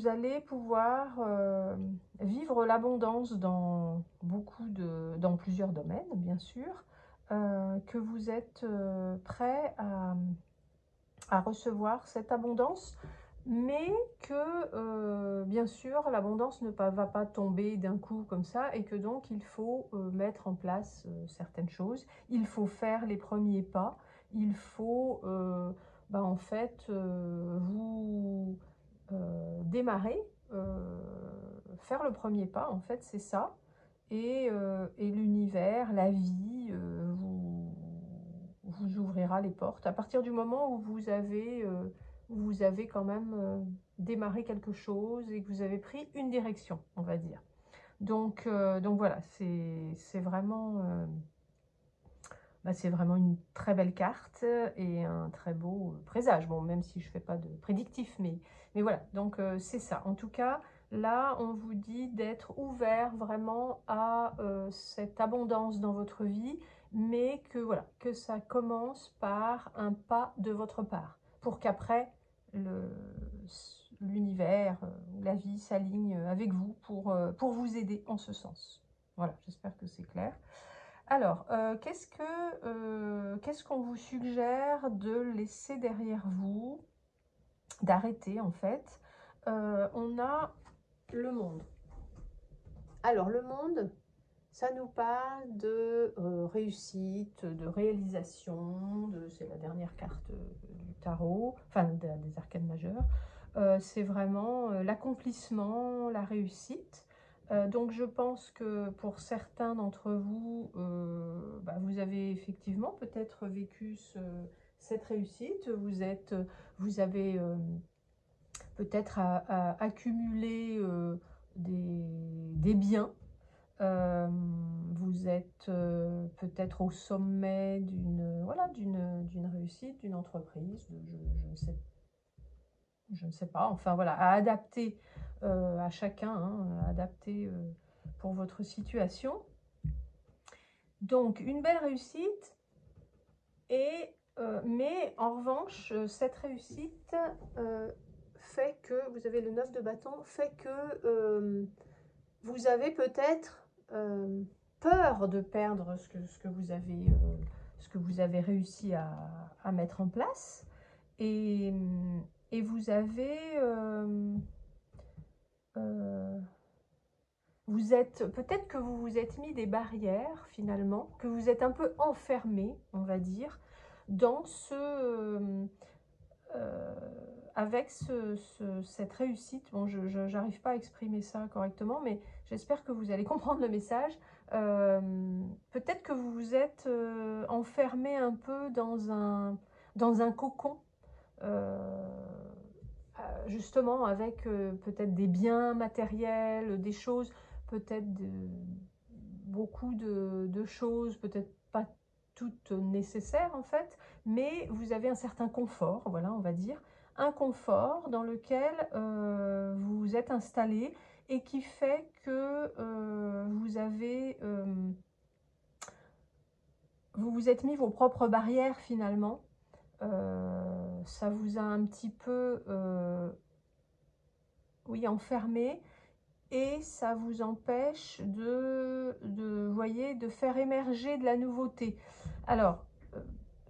allez pouvoir vivre l'abondance dans plusieurs domaines, bien sûr, que vous êtes prêt à recevoir cette abondance, mais que bien sûr l'abondance ne va pas tomber d'un coup comme ça, et que donc il faut mettre en place certaines choses, il faut faire les premiers pas, il faut en fait vous démarrer, faire le premier pas, en fait c'est ça, et l'univers, la vie vous ouvrira les portes à partir du moment où vous avez quand même démarré quelque chose et que vous avez pris une direction, on va dire. Donc voilà, c'est vraiment une très belle carte et un très beau présage. Bon, même si je ne fais pas de prédictif, mais voilà, donc c'est ça. En tout cas, là, on vous dit d'être ouvert vraiment à cette abondance dans votre vie, mais que voilà, que ça commence par un pas de votre part, pour qu'après, l'univers, la vie s'aligne avec vous pour vous aider en ce sens. Voilà, j'espère que c'est clair. Alors, qu'est-ce qu'on vous suggère de laisser derrière vous, d'arrêter en fait? On a le monde. Alors, le monde, ça nous parle de réussite, de réalisation, c'est la dernière carte du tarot, enfin des arcanes majeures. C'est vraiment l'accomplissement, la réussite. Donc je pense que pour certains d'entre vous, vous avez effectivement peut-être vécu cette réussite, vous avez peut-être accumulé des biens, vous êtes peut-être au sommet d'une réussite, d'une entreprise, je ne sais pas, enfin voilà, à adapter à chacun, hein, à adapter pour votre situation. Donc, une belle réussite, mais en revanche, cette réussite fait que, vous avez le 9 de bâton, fait que vous avez peut-être peur de perdre ce que vous avez réussi à mettre en place, et vous avez peut-être que vous vous êtes mis des barrières finalement, que vous êtes un peu enfermé, on va dire, dans avec cette réussite. Bon, je n'arrive pas à exprimer ça correctement, mais j'espère que vous allez comprendre le message. Peut-être que vous vous êtes enfermé un peu dans un cocon, justement avec peut-être des biens matériels, des choses, peut-être beaucoup de choses, peut-être pas toutes nécessaires en fait, mais vous avez un certain confort, voilà, on va dire, un confort dans lequel vous vous êtes installé et qui fait que vous vous êtes mis vos propres barrières finalement. Ça vous a un petit peu enfermé, et ça vous empêche de faire émerger de la nouveauté. Alors,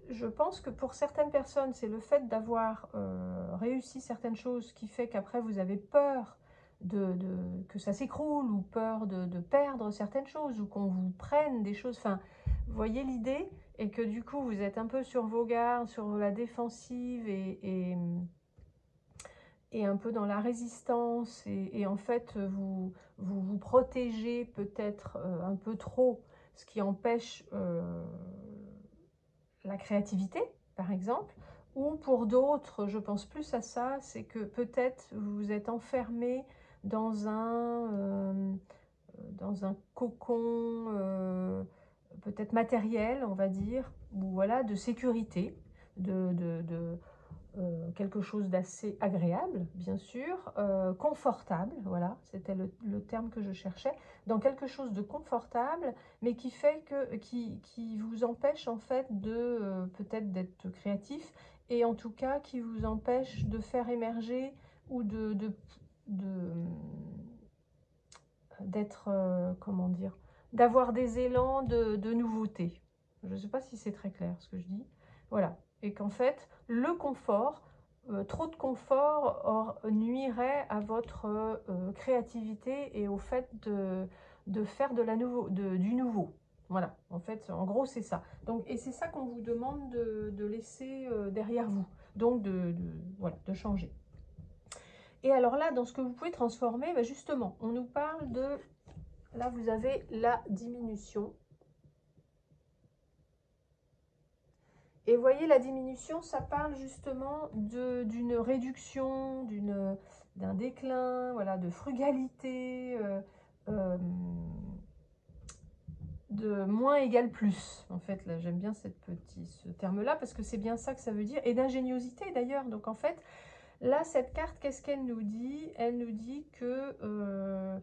je pense que pour certaines personnes, c'est le fait d'avoir réussi certaines choses qui fait qu'après vous avez peur que ça s'écroule, ou peur de perdre certaines choses, ou qu'on vous prenne des choses. Enfin, vous voyez l'idée, et que du coup vous êtes un peu sur vos gardes, sur la défensive, et un peu dans la résistance, et en fait vous protégez peut-être un peu trop, ce qui empêche la créativité, par exemple. Ou pour d'autres, je pense plus à ça, c'est que peut-être vous vous êtes enfermé dans un cocon peut-être matériel, on va dire, ou voilà, de sécurité, de quelque chose d'assez agréable, bien sûr, confortable, voilà, c'était le terme que je cherchais, dans quelque chose de confortable, mais qui fait qui vous empêche en fait de peut-être d'être créatif, et en tout cas qui vous empêche de faire émerger, ou d'être, comment dire, d'avoir des élans de nouveauté. Je ne sais pas si c'est très clair ce que je dis. Voilà. Et qu'en fait, le confort, trop de confort nuirait à votre créativité et au fait de faire du nouveau. Voilà, en fait, en gros, c'est ça. Donc, et c'est ça qu'on vous demande de laisser derrière vous. Donc, voilà, de changer. Et alors là, dans ce que vous pouvez transformer, ben justement, on nous parle de... Là, vous avez la diminution. Et vous voyez, la diminution, ça parle justement d'une réduction, d'un déclin, voilà, de frugalité, de moins égale plus. En fait, là, j'aime bien ce terme-là, parce que c'est bien ça que ça veut dire. Et d'ingéniosité, d'ailleurs. Donc, en fait, là, cette carte, qu'est-ce qu'elle nous dit? Elle nous dit que...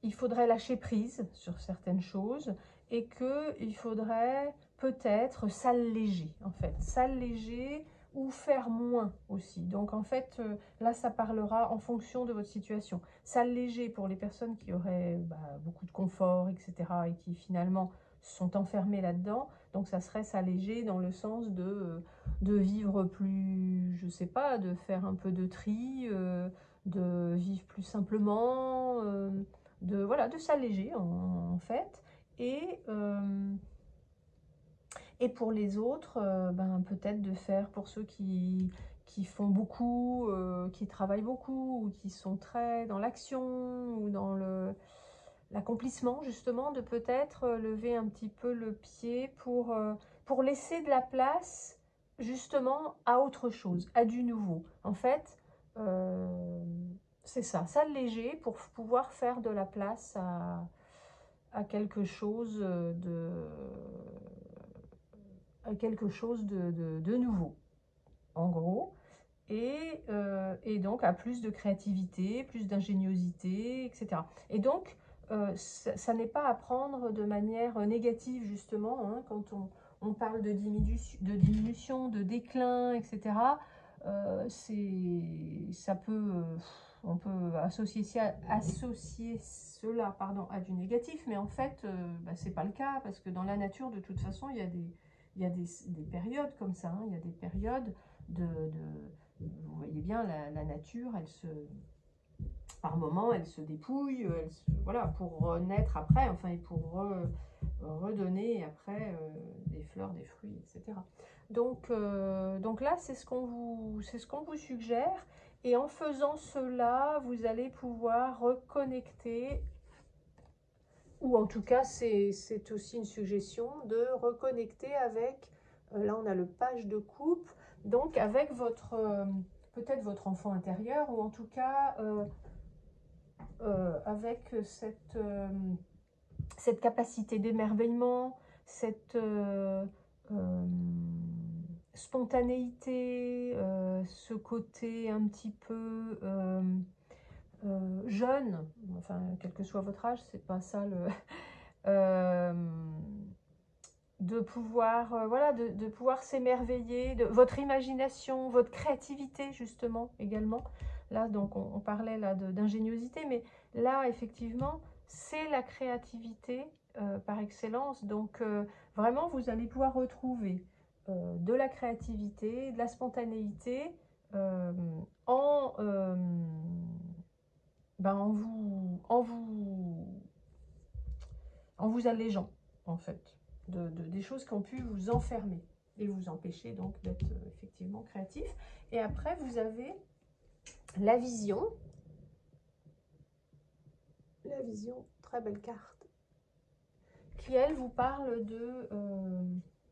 il faudrait lâcher prise sur certaines choses, et qu'il faudrait peut-être s'alléger, en fait, s'alléger ou faire moins aussi. Donc en fait, là ça parlera en fonction de votre situation. S'alléger pour les personnes qui auraient beaucoup de confort, etc., et qui finalement sont enfermées là-dedans. Donc ça serait s'alléger dans le sens de vivre plus, je sais pas, de faire un peu de tri, de vivre plus simplement, voilà, de s'alléger en fait. Et pour les autres, peut-être de faire, pour ceux qui font beaucoup, qui travaillent beaucoup, ou qui sont très dans l'action, ou dans l'accomplissement, justement, de peut-être lever un petit peu le pied pour laisser de la place, justement, à autre chose, à du nouveau. En fait, c'est ça, s'alléger pour pouvoir faire de la place à quelque chose de nouveau, en gros. Et donc à plus de créativité, plus d'ingéniosité, etc. Et donc, ça n'est pas à prendre de manière négative, justement, hein, quand on parle de diminution, de déclin, etc. Ça peut, on peut associer cela, pardon, à du négatif, mais en fait, c'est pas le cas, parce que dans la nature, de toute façon, il y a des périodes comme ça, hein, il y a des périodes vous voyez bien, la nature, par moment, elle se dépouille, voilà, pour renaître après, enfin, et pour redonner après des fleurs, des fruits, etc. Donc là, c'est ce qu'on vous suggère. Et en faisant cela, vous allez pouvoir reconnecter, ou en tout cas, c'est aussi une suggestion de reconnecter avec, là on a le page de coupe, donc avec peut-être votre enfant intérieur, ou en tout cas avec cette capacité d'émerveillement, cette spontanéité, ce côté un petit peu jeune, enfin quel que soit votre âge, c'est pas ça de pouvoir voilà, de pouvoir s'émerveiller, de votre imagination, votre créativité justement également. Là donc on parlait là d'ingéniosité, mais là effectivement c'est la créativité par excellence. Donc, vraiment, vous allez pouvoir retrouver de la créativité, de la spontanéité en, ben, en vous allégeant, en fait, des choses qui ont pu vous enfermer et vous empêcher donc d'être effectivement créatif. Et après, vous avez la vision. La vision, très belle carte, qui, elle, vous parle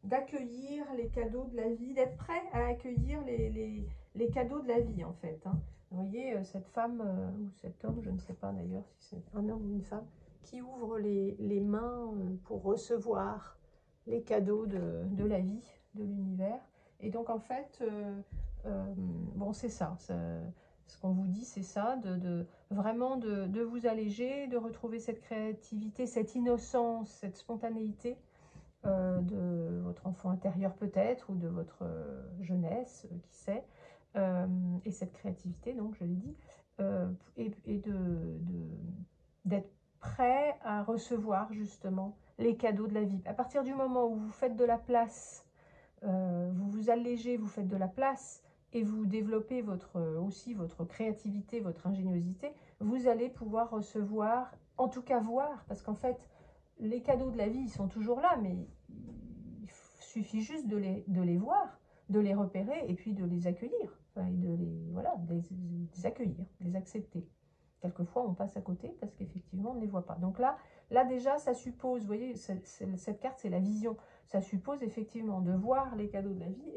d'accueillir les cadeaux de la vie, d'être prêt à accueillir les cadeaux de la vie, en fait. Hein. Vous voyez, cette femme, ou cet homme, je ne sais pas d'ailleurs si c'est un homme ou une femme, qui ouvre les mains pour recevoir les cadeaux de la vie, de l'univers. Et donc, en fait, bon, c'est ça. Ce qu'on vous dit, c'est ça, vraiment de vous alléger, de retrouver cette créativité, cette innocence, cette spontanéité de votre enfant intérieur peut-être, ou de votre jeunesse, qui sait, et cette créativité, donc je l'ai dit, et d'être prêt à recevoir justement les cadeaux de la vie. À partir du moment où vous faites de la place, vous vous allégez, vous faites de la place, et vous développez aussi votre créativité, votre ingéniosité, vous allez pouvoir recevoir, en tout cas voir, parce qu'en fait, les cadeaux de la vie, ils sont toujours là, mais il suffit juste de les voir, de les repérer, et puis de les accueillir, enfin, et voilà, de les accueillir, de les accepter. Quelquefois, on passe à côté, parce qu'effectivement, on ne les voit pas. Donc là déjà, ça suppose, vous voyez, cette carte, c'est la vision. Ça suppose effectivement de voir les cadeaux de la vie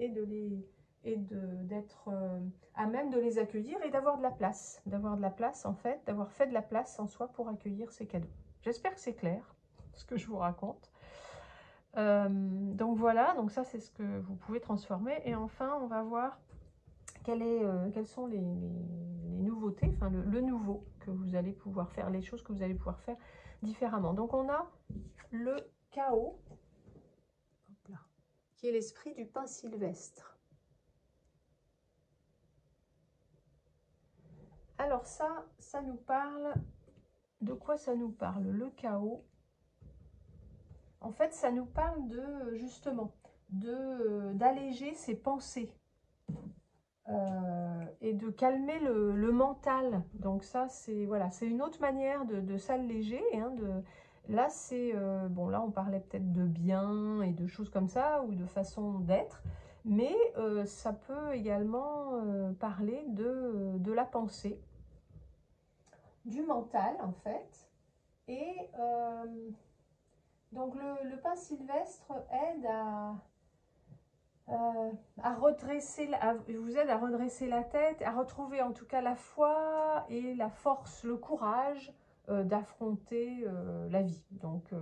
et d'être à même de les accueillir et d'avoir de la place. D'avoir de la place, en fait, d'avoir fait de la place en soi pour accueillir ces cadeaux. J'espère que c'est clair, ce que je vous raconte. Donc voilà, donc ça, c'est ce que vous pouvez transformer. Et enfin, on va voir quelles sont les nouveautés, enfin le nouveau que vous allez pouvoir faire, les choses que vous allez pouvoir faire différemment. Donc on a le chaos, qui est l'esprit du pain sylvestre. Alors ça nous parle, de quoi ça nous parle? Le chaos, en fait, ça nous parle justement, d'alléger ses pensées. Et de calmer le mental. Donc ça, c'est voilà, c'est une autre manière de s'alléger. Hein, là, bon, là, on parlait peut-être de bien et de choses comme ça, ou de façon d'être. Mais ça peut également parler de la pensée, du mental, en fait. Et donc, le pain sylvestre aide vous aide à redresser la tête, à retrouver en tout cas la foi et la force, le courage d'affronter la vie. Donc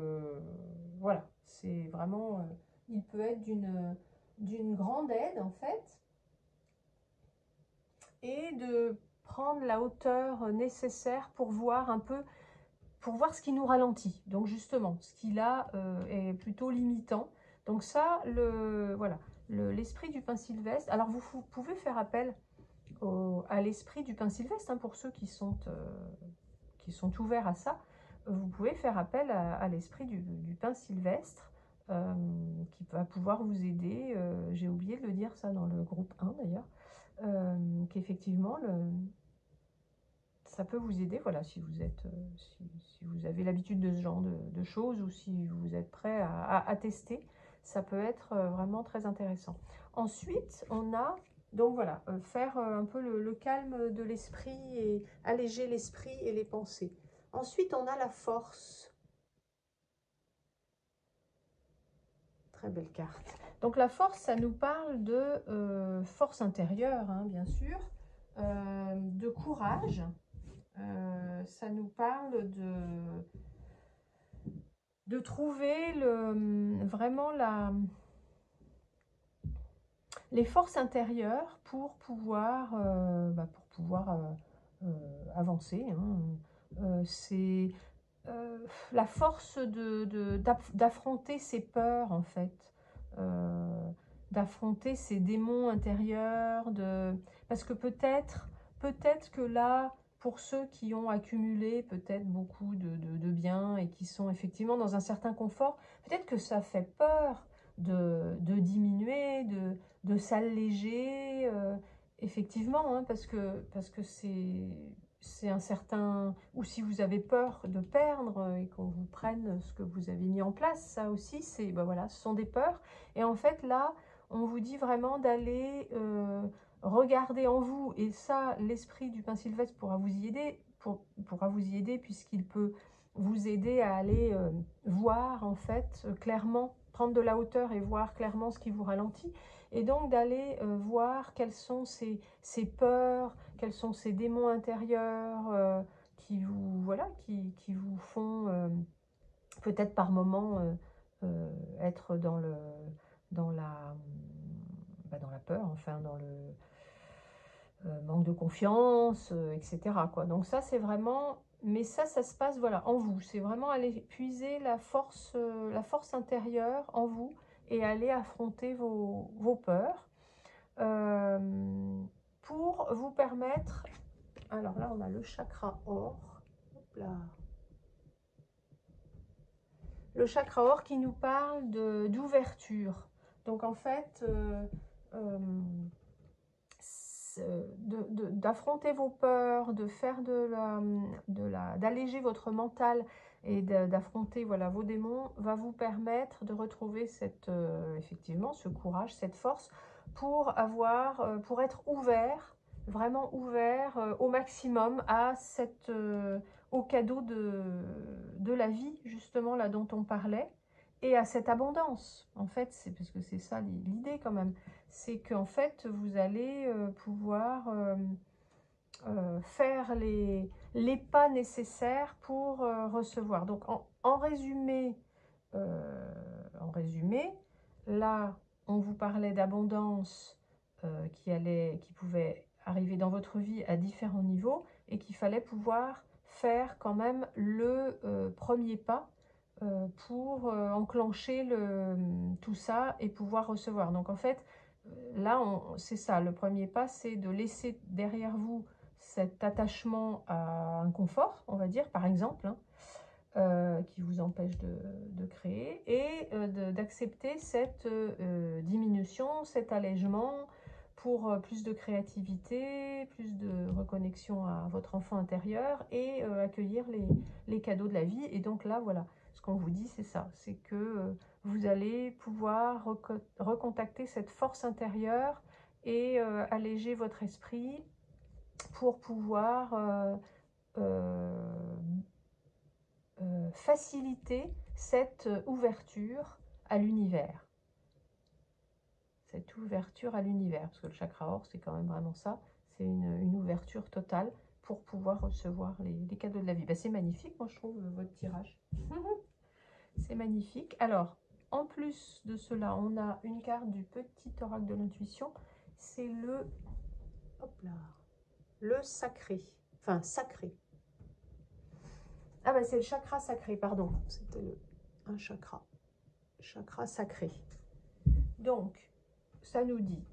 voilà, c'est vraiment, il peut être d'une grande aide en fait, et de prendre la hauteur nécessaire pour voir un peu, pour voir ce qui nous ralentit. Donc justement, ce qui là est plutôt limitant. Donc ça, voilà. L'esprit du pain sylvestre. Alors vous pouvez faire appel à l'esprit du pain sylvestre, hein, pour ceux qui sont ouverts à ça. Vous pouvez faire appel à l'esprit du pain sylvestre qui va pouvoir vous aider. J'ai oublié de le dire ça dans le groupe 1 d'ailleurs, qu'effectivement ça peut vous aider, voilà, si vous êtes, si vous avez l'habitude de ce genre de choses, ou si vous êtes prêt à tester, ça peut être vraiment très intéressant. Ensuite, on a, donc voilà, faire un peu le calme de l'esprit et alléger l'esprit et les pensées. Ensuite, on a la force. Très belle carte. Donc la force, ça nous parle de force intérieure, hein, bien sûr, de courage. Ça nous parle de trouver vraiment les forces intérieures pour pouvoir, avancer. Hein. C'est la force d'affronter ses peurs, en fait, d'affronter ses démons intérieurs, parce que peut-être que là, pour ceux qui ont accumulé peut-être beaucoup de biens et qui sont effectivement dans un certain confort, peut-être que ça fait peur de diminuer, de s'alléger, effectivement, hein, parce que c'est un certain... Ou si vous avez peur de perdre et qu'on vous prenne ce que vous avez mis en place, ça aussi, c'est, ben voilà, ce sont des peurs. Et en fait, là, on vous dit vraiment d'aller regarder en vous, et ça, l'esprit du Pin Sylvestre pourra vous y aider, pourra vous y aider puisqu'il peut vous aider à aller voir, en fait, clairement, prendre de la hauteur et voir clairement ce qui vous ralentit. Et donc d'aller voir quelles sont ces peurs, quels sont ces démons intérieurs qui vous, voilà, qui vous font peut-être par moments être dans dans la peur, enfin dans le manque de confiance, etc., quoi. Donc ça, c'est vraiment... Mais ça se passe, voilà, en vous. C'est vraiment aller puiser la force intérieure en vous et aller affronter vos peurs pour vous permettre... Alors là, on a le chakra or. Hop là. Le chakra or qui nous parle d'ouverture. Donc en fait... d'affronter vos peurs, de faire d'alléger votre mental et d'affronter voilà, vos démons, va vous permettre de retrouver effectivement ce courage, cette force pour pour être ouvert, vraiment ouvert au maximum au cadeau de la vie, justement là dont on parlait, et à cette abondance. En fait, c'est parce que c'est ça l'idée quand même, c'est qu'en fait, vous allez pouvoir faire les pas nécessaires pour recevoir. Donc, en résumé, là, on vous parlait d'abondance qui pouvait arriver dans votre vie à différents niveaux et qu'il fallait pouvoir faire quand même le premier pas pour enclencher tout ça et pouvoir recevoir. Donc en fait, là, c'est ça, le premier pas, c'est de laisser derrière vous cet attachement à un confort, on va dire, par exemple, hein, qui vous empêche de créer, et d'accepter cette diminution, cet allègement pour plus de créativité, plus de reconnexion à votre enfant intérieur et accueillir les cadeaux de la vie. Et donc là, voilà, ce qu'on vous dit, c'est ça, c'est que vous allez pouvoir recontacter cette force intérieure et alléger votre esprit pour pouvoir faciliter cette ouverture à l'univers. Cette ouverture à l'univers, parce que le chakra or, c'est quand même vraiment ça, c'est une ouverture totale pour pouvoir recevoir les cadeaux de la vie. Ben, c'est magnifique, moi je trouve, votre tirage. C'est magnifique. Alors, en plus de cela, on a une carte du petit oracle de l'intuition, c'est le sacré, enfin sacré. Ah ben c'est le chakra sacré, pardon, c'était un chakra sacré. Donc, ça nous dit,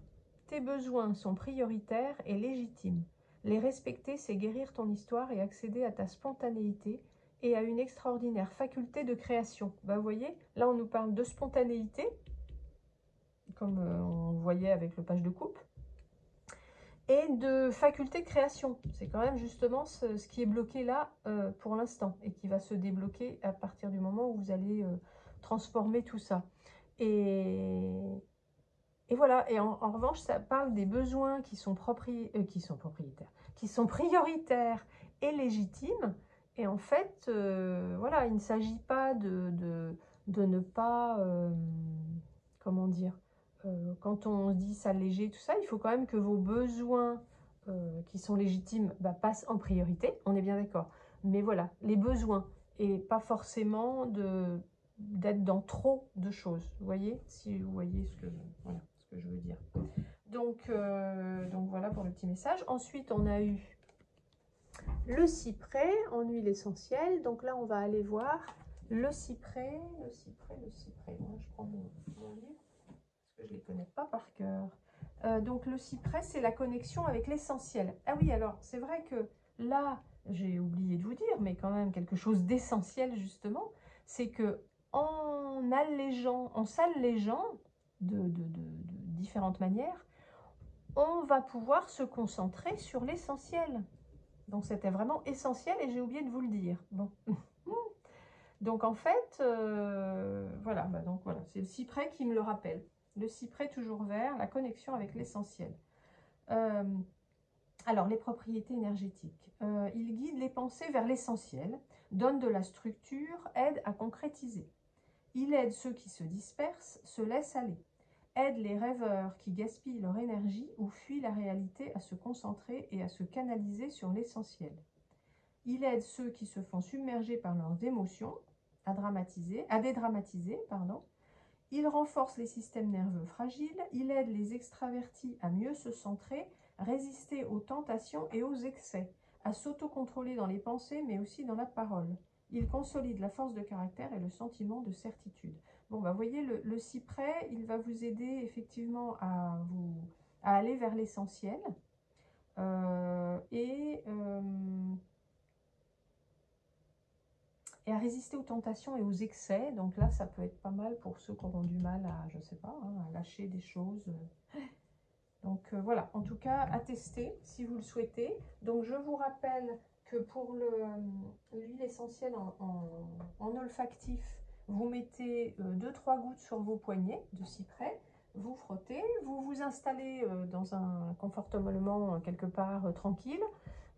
tes besoins sont prioritaires et légitimes. Les respecter, c'est guérir ton histoire et accéder à ta spontanéité et à une extraordinaire faculté de création. Ben, vous voyez, là on nous parle de spontanéité, comme on voyait avec le page de coupe, et de faculté de création. C'est quand même justement ce qui est bloqué là pour l'instant et qui va se débloquer à partir du moment où vous allez transformer tout ça. Et voilà, et en revanche, ça parle des besoins qui sont prioritaires et légitimes. Et en fait, voilà, il ne s'agit pas de ne pas, comment dire, quand on dit s'alléger, tout ça, il faut quand même que vos besoins qui sont légitimes passent en priorité, on est bien d'accord. Mais voilà, les besoins, et pas forcément d'être dans trop de choses. Vous voyez, si vous voyez voilà, ce que je veux dire. Donc voilà pour le petit message. Ensuite, on a eu le cyprès en huile essentielle. Donc là, on va aller voir le cyprès. Moi, je prends mon livre parce que je ne les connais pas par cœur. Donc le cyprès, c'est la connexion avec l'essentiel. Ah oui, alors c'est vrai que là, j'ai oublié de vous dire, mais quand même quelque chose d'essentiel justement, c'est que en s'allégeant de différentes manières, on va pouvoir se concentrer sur l'essentiel. Donc c'était vraiment essentiel et j'ai oublié de vous le dire. Bon. Donc en fait, voilà, donc voilà, c'est le cyprès qui me le rappelle. Le cyprès toujours vert, la connexion avec l'essentiel. Alors les propriétés énergétiques. Il guide les pensées vers l'essentiel, donne de la structure, aide à concrétiser. Il aide ceux qui se dispersent, se laissent aller. Aide les rêveurs qui gaspillent leur énergie ou fuient la réalité à se concentrer et à se canaliser sur l'essentiel. Il aide ceux qui se font submerger par leurs émotions à dédramatiser. Il renforce les systèmes nerveux fragiles. Il aide les extravertis à mieux se centrer, résister aux tentations et aux excès, à s'autocontrôler dans les pensées mais aussi dans la parole. Il consolide la force de caractère et le sentiment de certitude. Bon, bah, vous voyez, le cyprès, il va vous aider effectivement à aller vers l'essentiel. Et à résister aux tentations et aux excès. Donc là, ça peut être pas mal pour ceux qui auront du mal à, je sais pas, à lâcher des choses. Donc voilà, en tout cas, à tester si vous le souhaitez. Donc je vous rappelle que pour l'huile essentielle en olfactif, vous mettez 2-3 gouttes sur vos poignets de cyprès, vous frottez, vous vous installez dans un confortablement quelque part tranquille.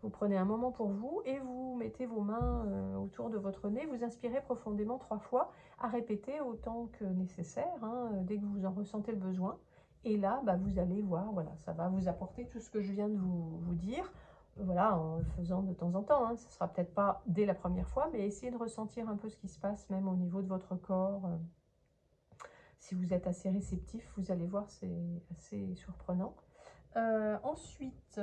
Vous prenez un moment pour vous et vous mettez vos mains autour de votre nez. Vous inspirez profondément 3 fois, à répéter autant que nécessaire, hein, dès que vous en ressentez le besoin. Et là, bah, vous allez voir, voilà, ça va vous apporter tout ce que je viens de vous dire. Voilà, en le faisant de temps en temps. Hein. Ce ne sera peut-être pas dès la première fois, mais essayez de ressentir un peu ce qui se passe, même au niveau de votre corps. Si vous êtes assez réceptif, vous allez voir, c'est assez surprenant. Ensuite,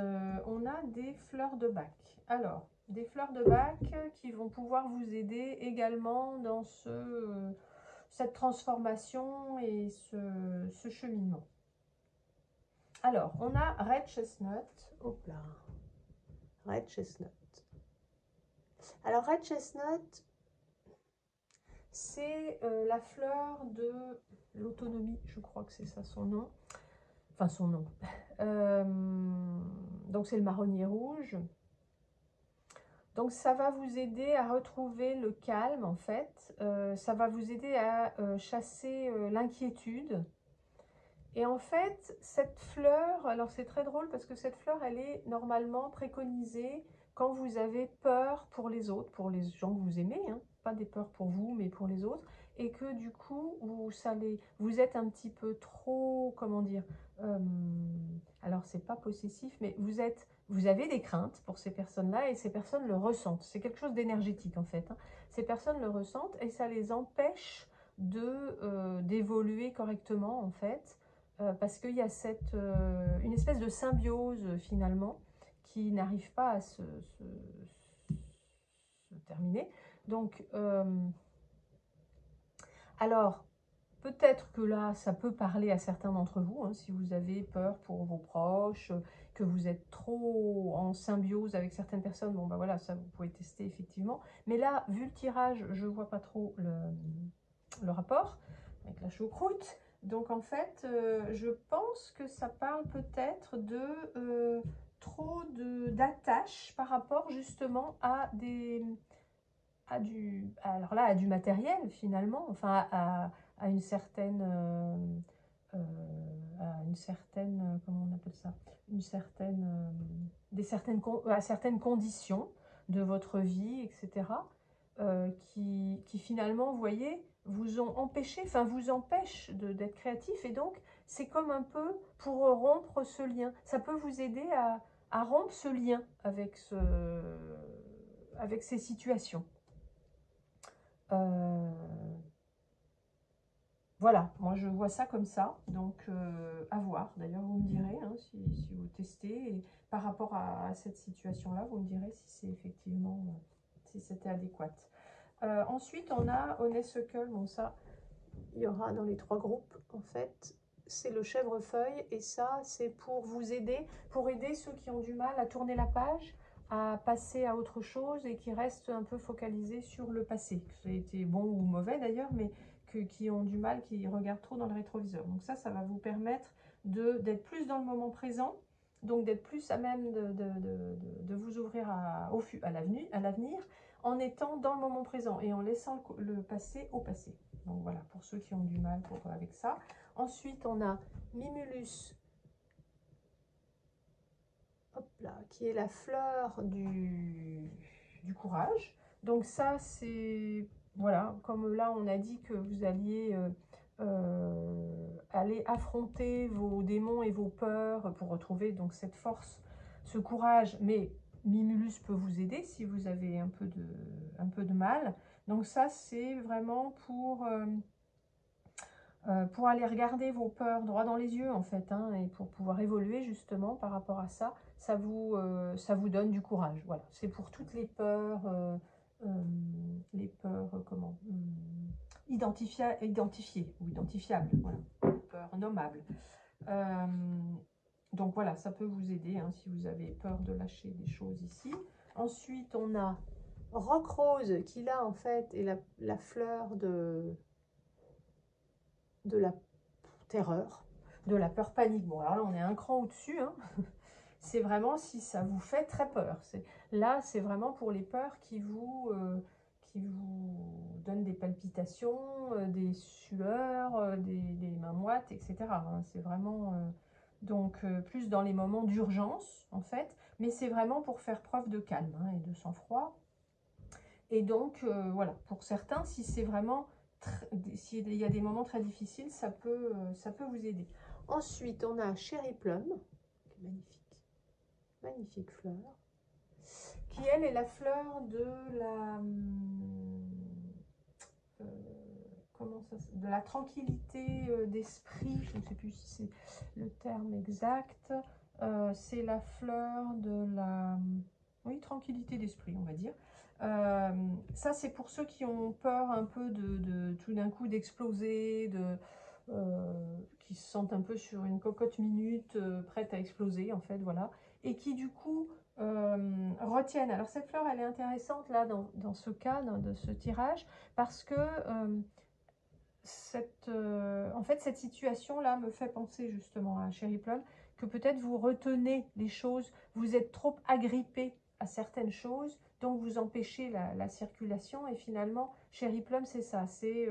on a des fleurs de Bach. Alors, des fleurs de Bach qui vont pouvoir vous aider également dans cette transformation et ce cheminement. Alors, on a Red Chestnut. Hop là. Red Chestnut. Alors, Red Chestnut, c'est la fleur de l'autonomie. Je crois que c'est ça son nom. Enfin, son nom. Donc, c'est le marronnier rouge. Donc, ça va vous aider à retrouver le calme, en fait. Ça va vous aider à chasser l'inquiétude. Et en fait, cette fleur, alors c'est très drôle parce que cette fleur, elle est normalement préconisée quand vous avez peur pour les autres, pour les gens que vous aimez, hein, pas des peurs pour vous, mais pour les autres, et que du coup, vous êtes un petit peu trop, comment dire, alors c'est pas possessif, mais vous avez des craintes pour ces personnes-là et ces personnes le ressentent. C'est quelque chose d'énergétique en fait. Hein. Ces personnes le ressentent et ça les empêche d'évoluer correctement en fait. Parce qu'il y a une espèce de symbiose finalement qui n'arrive pas à se terminer. Donc, alors, peut-être que là, ça peut parler à certains d'entre vous, hein, si vous avez peur pour vos proches, que vous êtes trop en symbiose avec certaines personnes, bon ben voilà, ça vous pouvez tester effectivement. Mais là, vu le tirage, je ne vois pas trop le rapport avec la choucroute. Donc en fait, je pense que ça parle peut-être de trop d'attache par rapport justement à du matériel finalement, enfin à une certaine comment on appelle ça, à certaines conditions de votre vie, etc. Qui finalement, vous voyez, vous ont empêché, enfin vous empêchent d'être créatif, et donc c'est comme un peu pour rompre ce lien. Ça peut vous aider à rompre ce lien avec ces situations. Voilà, moi je vois ça comme ça, donc à voir. D'ailleurs, vous me direz hein, si vous testez, et par rapport à cette situation-là, vous me direz si c'est effectivement, si c'était adéquat. Ensuite, on a Honeysuckle, bon ça, il y aura dans les 3 groupes, en fait, c'est le chèvrefeuille, et ça, c'est pour vous aider, pour aider ceux qui ont du mal à tourner la page, à passer à autre chose et qui restent un peu focalisés sur le passé, que ça a été bon ou mauvais d'ailleurs, mais qui ont du mal, qui regardent trop dans le rétroviseur. Donc ça va vous permettre d'être plus dans le moment présent, donc d'être plus à même de vous ouvrir à l'avenir, en étant dans le moment présent et en laissant le passé au passé. Donc voilà, pour ceux qui ont du mal avec ça. Ensuite, on a Mimulus, hop là, qui est la fleur du courage. Donc ça, c'est, voilà, comme là, on a dit que vous alliez aller affronter vos démons et vos peurs pour retrouver donc cette force, ce courage, mais Mimulus peut vous aider si vous avez un peu de mal. Donc ça, c'est vraiment pour aller regarder vos peurs droit dans les yeux, en fait, hein, et pour pouvoir évoluer justement par rapport à ça, ça vous donne du courage. Voilà, c'est pour toutes les peurs, comment identifiées ou identifiables, voilà, les peurs nommables. Donc voilà, ça peut vous aider hein, si vous avez peur de lâcher des choses ici. Ensuite, on a Rock Rose qui là, en fait, est la fleur de la terreur, de la peur panique. Bon, alors là, on est un cran au-dessus. Hein. C'est vraiment si ça vous fait très peur. Là, c'est vraiment pour les peurs qui vous donnent des palpitations, des sueurs, des mains moites, etc. Hein. C'est vraiment... donc, plus dans les moments d'urgence, en fait. Mais c'est vraiment pour faire preuve de calme hein, et de sang-froid. Et donc, voilà, pour certains, si c'est vraiment... S'il y a des moments très difficiles, ça peut vous aider. Ensuite, on a Cherry Plum, qui est magnifique, magnifique fleur, qui elle est la fleur de la de la tranquillité d'esprit. Je ne sais plus si c'est le terme exact. C'est la fleur de la tranquillité d'esprit, on va dire. Ça, c'est pour ceux qui ont peur un peu tout d'un coup d'exploser, qui se sentent un peu sur une cocotte minute, prête à exploser, en fait, voilà. Et qui, du coup, retiennent. Alors, cette fleur, elle est intéressante, là, dans ce cas, de ce tirage, parce que en fait, cette situation-là me fait penser, justement, à Cherry Plum, que peut-être vous retenez les choses, vous êtes trop agrippé à certaines choses, donc vous empêchez la circulation. Et finalement, Cherry Plum, c'est ça, c'est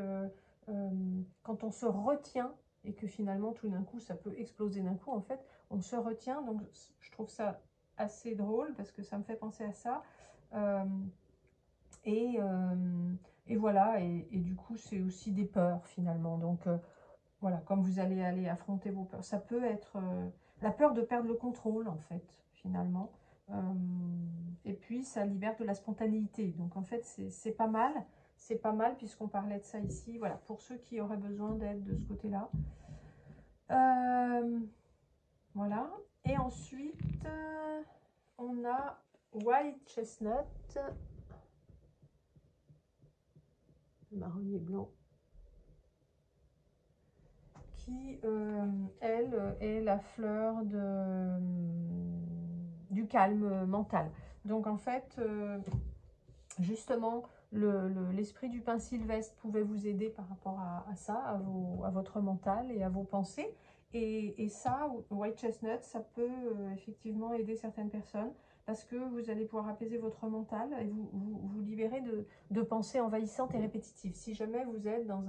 quand on se retient et que finalement, tout d'un coup, ça peut exploser d'un coup, en fait, on se retient. Donc, je trouve ça assez drôle parce que ça me fait penser à ça. Euh, et, voilà, et du coup, c'est aussi des peurs, finalement. Donc, voilà, comme vous allez aller affronter vos peurs, ça peut être la peur de perdre le contrôle, en fait, finalement. Et puis, ça libère de la spontanéité. Donc, en fait, c'est pas mal. C'est pas mal, puisqu'on parlait de ça ici. Voilà, pour ceux qui auraient besoin d'aide de ce côté-là. Voilà. Et ensuite, on a White Chestnut. Marronnier blanc. Qui, elle, est la fleur du calme mental. Donc en fait, justement, l'esprit du pin sylvestre pouvait vous aider par rapport à ça, à votre mental et à vos pensées. Et ça, White Chestnut, ça peut effectivement aider certaines personnes parce que vous allez pouvoir apaiser votre mental et vous libérer de pensées envahissantes et répétitives. Si jamais vous êtes dans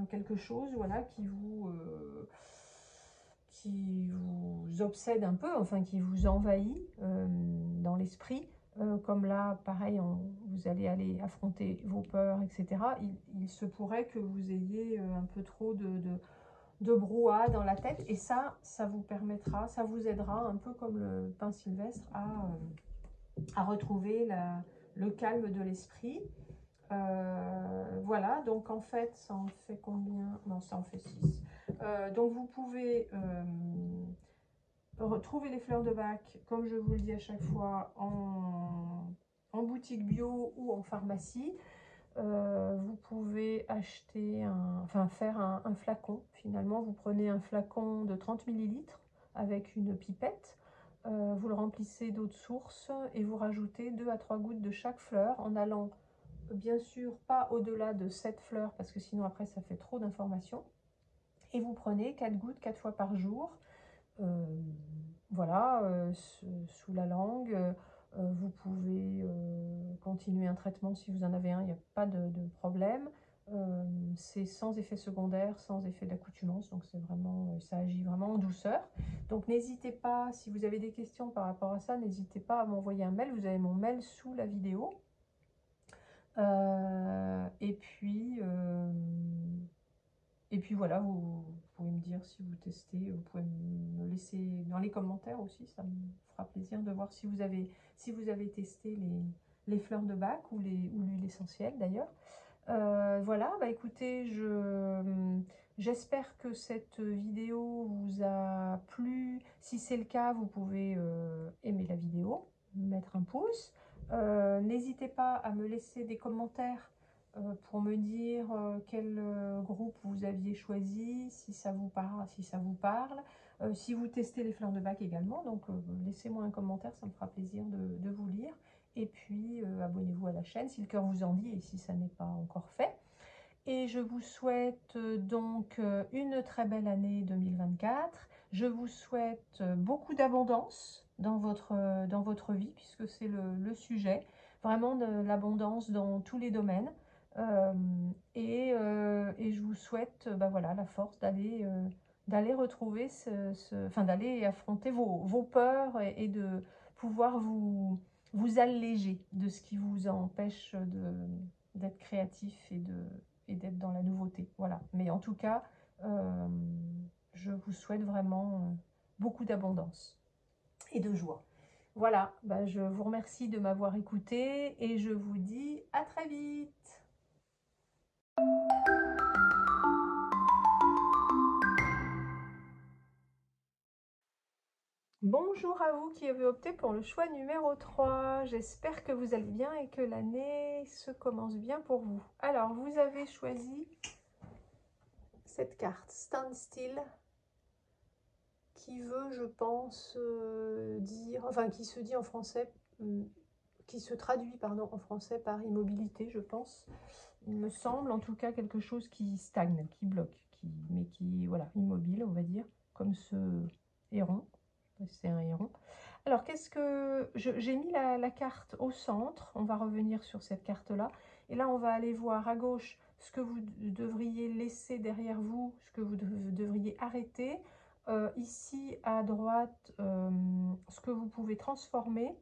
quelque chose voilà, qui vous obsède un peu, enfin qui vous envahit dans l'esprit, comme là, pareil, vous allez aller affronter vos peurs, etc. Il se pourrait que vous ayez un peu trop de brouhaha dans la tête, et ça vous permettra, ça vous aidera, un peu comme le pin sylvestre, à retrouver le calme de l'esprit. Voilà, donc en fait, ça en fait combien? Non, ça en fait 6. Donc vous pouvez retrouver les fleurs de Bach, comme je vous le dis à chaque fois, en boutique bio ou en pharmacie. Vous pouvez acheter, faire un flacon. Finalement, vous prenez un flacon de 30 ml avec une pipette. vous le remplissez d'eau de source et vous rajoutez 2 à 3 gouttes de chaque fleur en allant bien sûr pas au-delà de 7 fleurs parce que sinon après ça fait trop d'informations. Et vous prenez 4 gouttes 4 fois par jour. Voilà, sous la langue. Vous pouvez continuer un traitement si vous en avez un, il n'y a pas de problème. C'est sans effet secondaire, sans effet d'accoutumance, donc c'est vraiment, ça agit vraiment en douceur. Donc n'hésitez pas, si vous avez des questions par rapport à ça, n'hésitez pas à m'envoyer un mail. Vous avez mon mail sous la vidéo. Et puis voilà, vous pouvez me dire si vous testez, vous pouvez me laisser dans les commentaires aussi, ça me fera plaisir de voir si vous avez testé les fleurs de Bach ou l'huile essentielle d'ailleurs. Voilà, bah écoutez, j'espère que cette vidéo vous a plu. Si c'est le cas, vous pouvez aimer la vidéo, mettre un pouce. N'hésitez pas à me laisser des commentaires pour me dire quel groupe vous aviez choisi, si ça vous parle, si vous testez les fleurs de Bach également. Donc laissez-moi un commentaire, ça me fera plaisir de vous lire. Et puis abonnez-vous à la chaîne si le cœur vous en dit et si ça n'est pas encore fait. Et je vous souhaite donc une très belle année 2024. Je vous souhaite beaucoup d'abondance dans votre vie, puisque c'est le sujet, vraiment de l'abondance dans tous les domaines. Et je vous souhaite bah voilà, la force d'aller retrouver enfin, d'aller affronter vos peurs et de pouvoir vous alléger de ce qui vous empêche d'être créatif et d'être dans la nouveauté. Voilà. Mais en tout cas, je vous souhaite vraiment beaucoup d'abondance et de joie. Voilà, bah, je vous remercie de m'avoir écouté et je vous dis à très vite. Bonjour à vous qui avez opté pour le choix numéro 3. J'espère que vous allez bien et que l'année se commence bien pour vous. Alors, vous avez choisi cette carte, Stand Still, qui veut, je pense, dire, enfin, qui se dit en français, qui se traduit, pardon, en français par immobilité, je pense. Il me semble, en tout cas, quelque chose qui stagne, qui bloque, mais qui, voilà, immobile, on va dire, comme ce héron. C'est un héron. Alors, qu'est-ce que... J'ai mis la carte au centre. On va revenir sur cette carte-là. Et là, on va aller voir à gauche ce que vous devriez laisser derrière vous, ce que vous devriez arrêter. Ici, à droite, ce que vous pouvez transformer.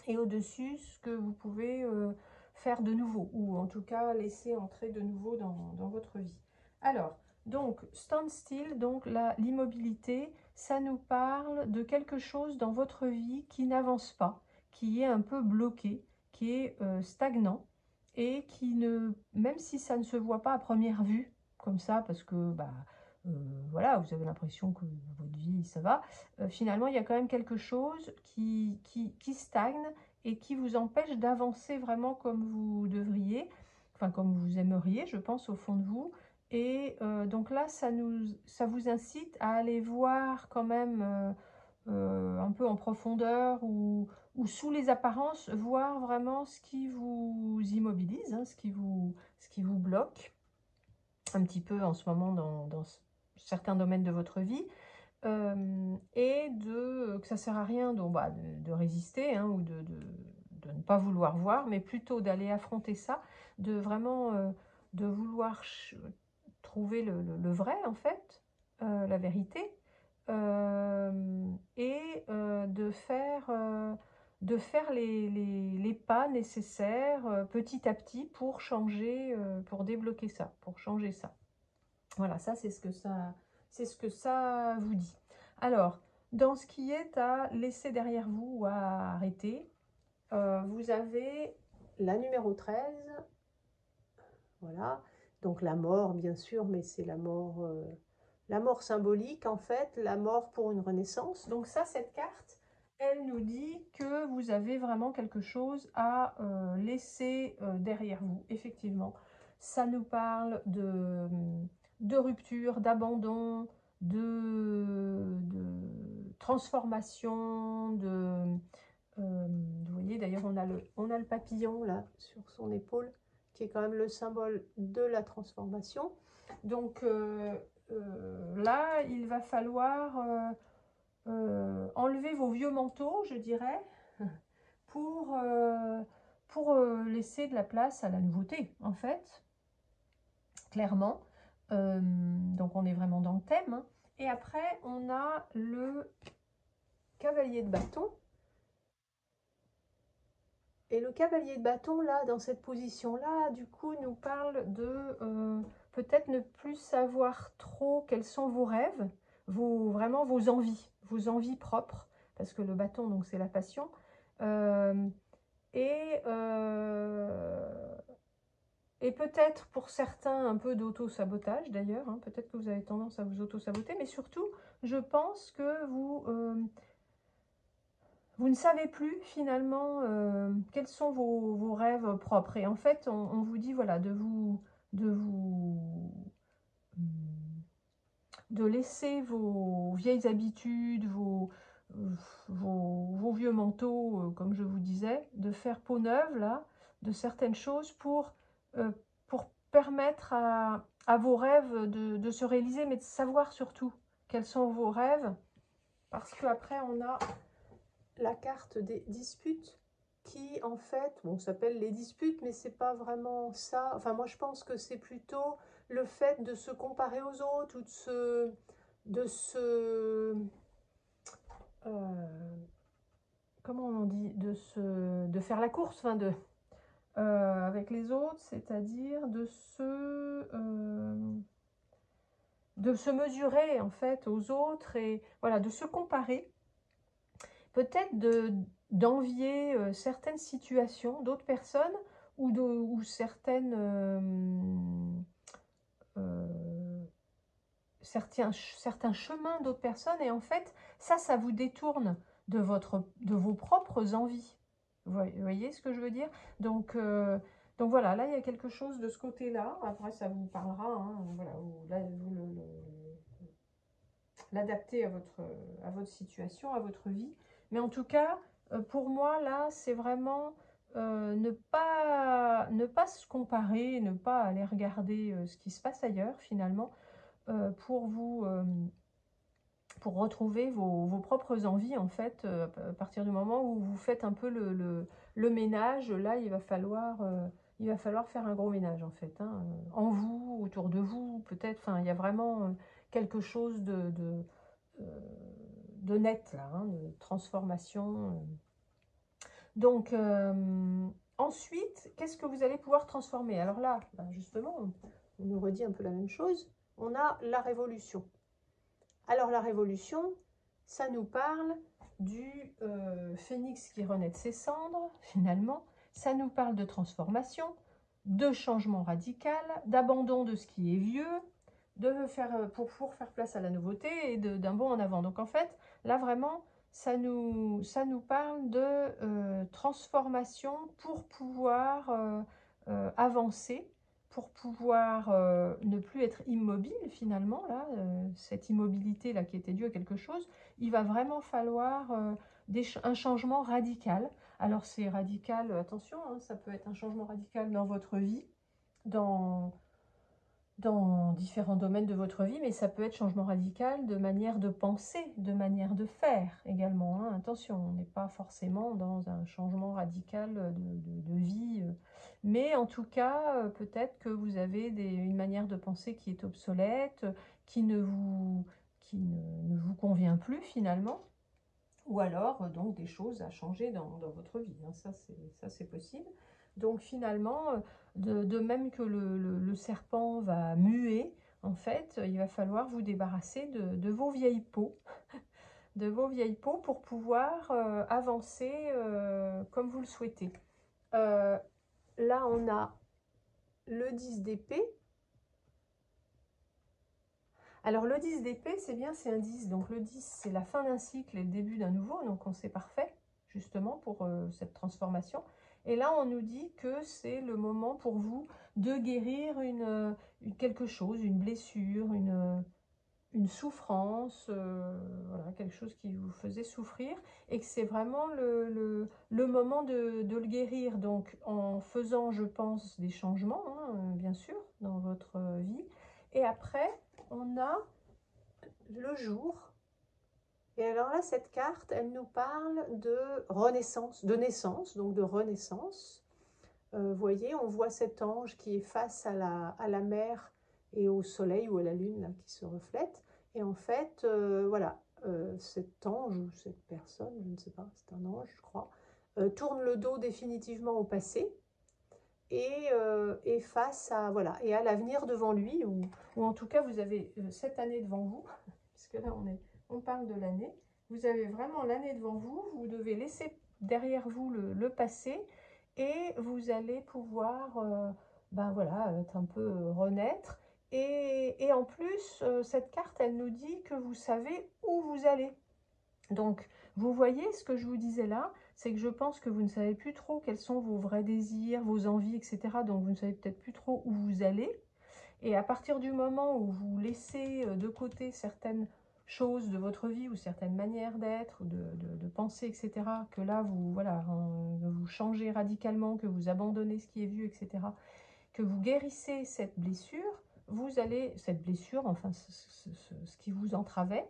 Et au-dessus, ce que vous pouvez faire de nouveau. Ou en tout cas, laisser entrer de nouveau dans votre vie. Alors, donc, stand still, donc l'immobilité, ça nous parle de quelque chose dans votre vie qui n'avance pas, qui est un peu bloqué, qui est stagnant et qui ne, même si ça ne se voit pas à première vue, comme ça, parce que bah, voilà, vous avez l'impression que votre vie, ça va, finalement, il y a quand même quelque chose qui stagne et qui vous empêche d'avancer vraiment comme vous devriez, enfin comme vous aimeriez, je pense, au fond de vous. Et donc là, ça vous incite à aller voir quand même un peu en profondeur ou sous les apparences, voir vraiment ce qui vous immobilise, hein, ce qui vous bloque un petit peu en ce moment dans certains domaines de votre vie. Et que ça sert à rien de résister hein, ou de ne pas vouloir voir, mais plutôt d'aller affronter ça, de vraiment de vouloir trouver le vrai en fait, la vérité, et de faire les pas nécessaires petit à petit pour changer, pour débloquer ça, pour changer ça. Voilà, ça c'est ce que ça vous dit. Alors, dans ce qui est à laisser derrière vous ou à arrêter, vous avez la numéro 13. Voilà, donc la mort bien sûr, mais c'est la mort symbolique en fait, la mort pour une renaissance. Donc ça, cette carte, elle nous dit que vous avez vraiment quelque chose à laisser derrière vous, effectivement. Ça nous parle de rupture, d'abandon, transformation, vous voyez d'ailleurs on a le papillon là sur son épaule qui est quand même le symbole de la transformation. Donc là il va falloir enlever vos vieux manteaux, je dirais, pour laisser de la place à la nouveauté en fait, clairement. Donc on est vraiment dans le thème, hein. Et après on a le cavalier de bâton. Et le cavalier de bâton, là, dans cette position-là, du coup, nous parle de peut-être ne plus savoir trop quels sont vos rêves, vraiment vos envies propres, parce que le bâton, donc, c'est la passion. Et peut-être pour certains un peu d'auto-sabotage, d'ailleurs. Hein, peut-être que vous avez tendance à vous auto-saboter, mais surtout, je pense que vous ne savez plus finalement quels sont vos rêves propres. Et en fait, on vous dit voilà de laisser vos vieilles habitudes, vos vieux manteaux, comme je vous disais, de faire peau neuve là, de certaines choses pour permettre à vos rêves de se réaliser, mais de savoir surtout quels sont vos rêves, parce qu'après on a la carte des disputes qui en fait, bon, s'appelle les disputes, mais c'est pas vraiment ça. Enfin, moi je pense que c'est plutôt le fait de se comparer aux autres ou comment on dit, de faire la course, enfin avec les autres, c'est-à-dire de se mesurer en fait aux autres et voilà, de se comparer. Peut-être d'envier certaines situations d'autres personnes ou certaines certains chemins d'autres personnes, et en fait ça vous détourne de vos propres envies. Vous voyez ce que je veux dire? Donc voilà, là il y a quelque chose de ce côté-là. Après ça vous parlera, hein, voilà, vous l'adapter à votre situation, à votre vie. Mais en tout cas, pour moi, là, c'est vraiment ne pas se comparer, ne pas aller regarder ce qui se passe ailleurs, finalement, pour pour retrouver vos propres envies, en fait, à partir du moment où vous faites un peu le ménage. Là, il va falloir faire un gros ménage, en fait, hein, en vous, autour de vous, peut-être. Enfin, il y a vraiment quelque chose de net, là, hein, de transformation. Donc, ensuite, qu'est-ce que vous allez pouvoir transformer? Alors là, ben justement, on nous redit un peu la même chose. On a la révolution. Alors, la révolution, ça nous parle du phénix qui renaît de ses cendres, finalement. Ça nous parle de transformation, de changement radical, d'abandon de ce qui est vieux, pour faire place à la nouveauté et d'un bond en avant. Donc en fait, là vraiment, ça nous parle de transformation pour pouvoir avancer, pour pouvoir ne plus être immobile finalement. Là, cette immobilité là qui était due à quelque chose, il va vraiment falloir un changement radical. Alors c'est radical, attention, hein, ça peut être un changement radical dans votre vie, dans différents domaines de votre vie, mais ça peut être changement radical de manière de penser, de manière de faire également, hein. Attention, on n'est pas forcément dans un changement radical de vie, mais en tout cas, peut-être que vous avez une manière de penser qui est obsolète, qui ne vous convient plus finalement, ou alors donc des choses à changer dans votre vie, hein. Ça c'est possible. Donc finalement, de même que le serpent va muer, en fait, il va falloir vous débarrasser de vos vieilles peaux, de vos vieilles peaux pour pouvoir avancer comme vous le souhaitez. Là, on a le 10 d'épée. Alors le 10 d'épée, c'est bien, c'est un 10. Donc le 10, c'est la fin d'un cycle et le début d'un nouveau. Donc c'est parfait, justement, pour cette transformation. Et là, on nous dit que c'est le moment pour vous de guérir quelque chose, une blessure, une souffrance, voilà, quelque chose qui vous faisait souffrir, et que c'est vraiment le moment de le guérir. Donc en faisant, je pense, des changements, hein, bien sûr, dans votre vie. Et après, on a le jour. Et alors là, cette carte, elle nous parle de renaissance, de naissance, donc de renaissance. Vous voyez, on voit cet ange qui est face à la mer et au soleil ou à la lune là, qui se reflète. Et en fait, voilà, cet ange ou cette personne, je ne sais pas, c'est un ange, je crois, tourne le dos définitivement au passé et face à, voilà, et à l'avenir devant lui, ou en tout cas, vous avez cette année devant vous, puisque là, on parle de l'année. Vous avez vraiment l'année devant vous, vous devez laisser derrière vous le passé, et vous allez pouvoir ben voilà, être un peu renaître. Et en plus, cette carte, elle nous dit que vous savez où vous allez. Donc, vous voyez ce que je vous disais là, c'est que je pense que vous ne savez plus trop quels sont vos vrais désirs, vos envies, etc. Donc, vous ne savez peut-être plus trop où vous allez. Et à partir du moment où vous laissez de côté certaines choses de votre vie ou certaines manières d'être, de penser, etc., que là, vous, voilà, vous changez radicalement, que vous abandonnez ce qui est vu, etc., que vous guérissez cette blessure, vous allez, cette blessure, enfin, ce qui vous entravait,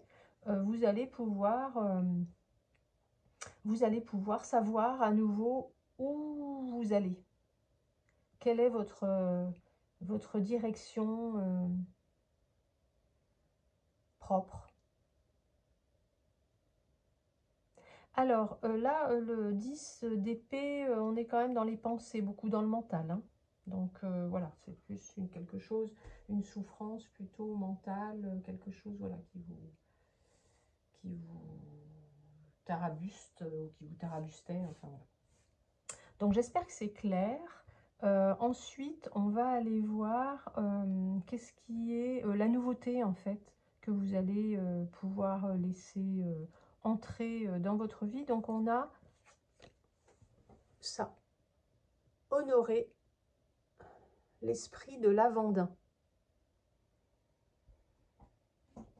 vous allez pouvoir savoir à nouveau où vous allez. Quelle est votre direction propre. Alors là, le 10 d'épée, on est quand même dans les pensées, beaucoup dans le mental. Hein. Donc voilà, c'est plus quelque chose, une souffrance plutôt mentale, quelque chose voilà, qui vous tarabuste ou qui vous tarabustait. Enfin, voilà. Donc j'espère que c'est clair. Ensuite, on va aller voir qu'est-ce qui est la nouveauté en fait que vous allez pouvoir laisser entrer dans votre vie. Donc on a ça, honorer l'esprit de Lavandin.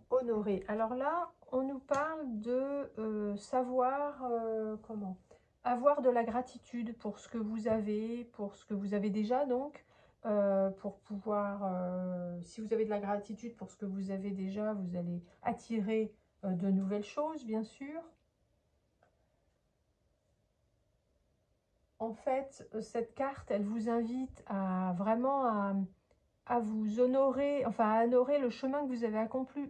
Honorer. Alors là, on nous parle de savoir comment avoir de la gratitude pour ce que vous avez, pour ce que vous avez déjà donc, pour pouvoir, si vous avez de la gratitude pour ce que vous avez déjà, vous allez attirer de nouvelles choses, bien sûr. En fait, cette carte, elle vous invite à vraiment à vous honorer, enfin à honorer le chemin que vous avez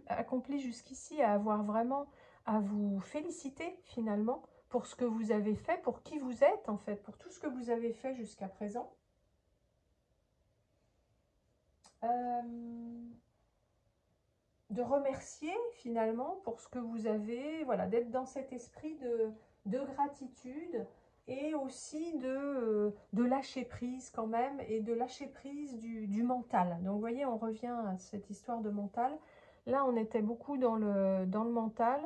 accompli jusqu'ici, à avoir vraiment, à vous féliciter finalement pour ce que vous avez fait, pour qui vous êtes en fait, pour tout ce que vous avez fait jusqu'à présent. De remercier finalement pour ce que vous avez, voilà, d'être dans cet esprit de gratitude et aussi de lâcher prise quand même et de lâcher prise du mental. Donc vous voyez, on revient à cette histoire de mental. Là, on était beaucoup dans le mental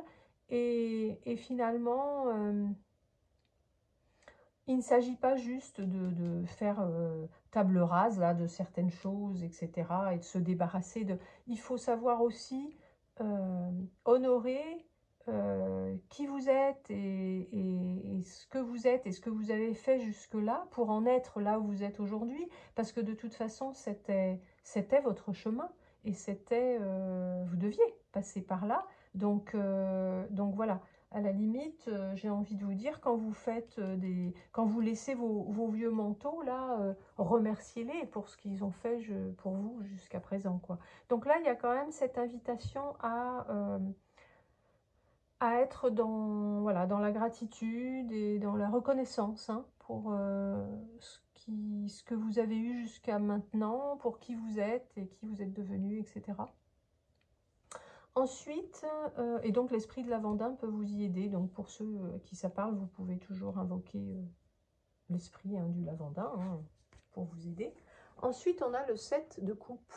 et finalement, il ne s'agit pas juste de faire table rase là, de certaines choses, etc. et de se débarrasser de... Il faut savoir aussi honorer qui vous êtes et ce que vous êtes et ce que vous avez fait jusque-là pour en être là où vous êtes aujourd'hui. Parce que de toute façon, c'était votre chemin et c'était vous deviez passer par là. Donc voilà. À la limite, j'ai envie de vous dire, quand vous faites quand vous laissez vos vieux manteaux, là, remerciez-les pour ce qu'ils ont fait pour vous jusqu'à présent, quoi. Donc là, il y a quand même cette invitation à être dans, voilà, dans la gratitude et dans la reconnaissance hein, pour ce que vous avez eu jusqu'à maintenant, pour qui vous êtes et qui vous êtes devenu, etc. Ensuite, et donc l'esprit de Lavandin peut vous y aider. Donc pour ceux qui ça parle, vous pouvez toujours invoquer l'esprit hein, du Lavandin hein, pour vous aider. Ensuite, on a le 7 de coupe.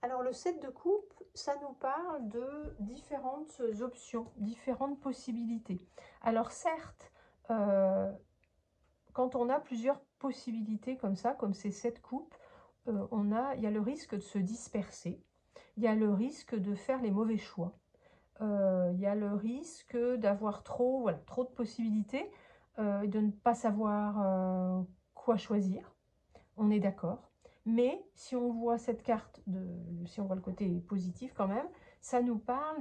Alors le 7 de coupe, ça nous parle de différentes options, différentes possibilités. Alors certes, quand on a plusieurs possibilités comme ça, comme ces 7 coupes, il y a le risque de se disperser. il y a le risque de faire les mauvais choix. Il y a le risque d'avoir trop de possibilités et de ne pas savoir quoi choisir. On est d'accord. Mais si on voit cette carte, si on voit le côté positif quand même, ça nous parle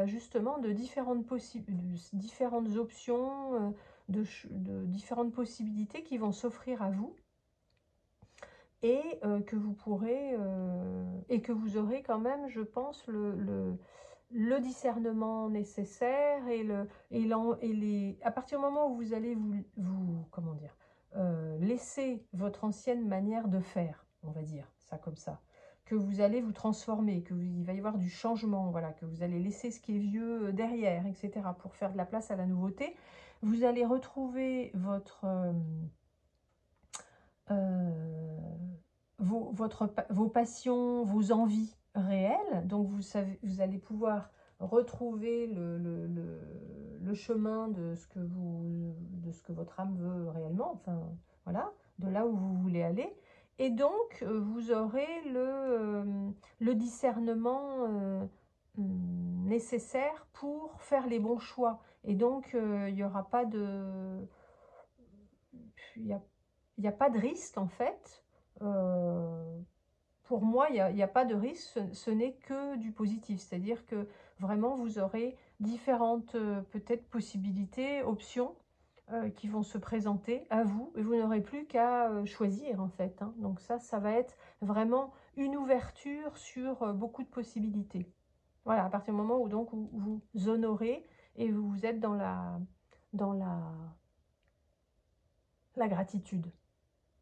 justement de différentes options, de différentes possibilités qui vont s'offrir à vous et que vous pourrez, et que vous aurez quand même, je pense, le discernement nécessaire à partir du moment où vous allez comment dire, laisser votre ancienne manière de faire, on va dire ça comme ça, que vous allez vous transformer, il va y avoir du changement, voilà, que vous allez laisser ce qui est vieux derrière, etc., pour faire de la place à la nouveauté, vous allez retrouver vos passions, vos envies réelles. Donc vous allez pouvoir retrouver le chemin de ce que votre âme veut réellement, enfin voilà, de là où vous voulez aller. Et donc vous aurez le discernement nécessaire pour faire les bons choix. Et donc il n'y aura pas de... Il n'y a pas de risque en fait. Pour moi, il n'y a pas de risque, ce n'est que du positif. C'est-à-dire que vraiment, vous aurez différentes peut-être possibilités, options qui vont se présenter à vous et vous n'aurez plus qu'à choisir en fait. Hein. Donc ça va être vraiment une ouverture sur beaucoup de possibilités. Voilà, à partir du moment où donc vous honorez et vous êtes dans la gratitude,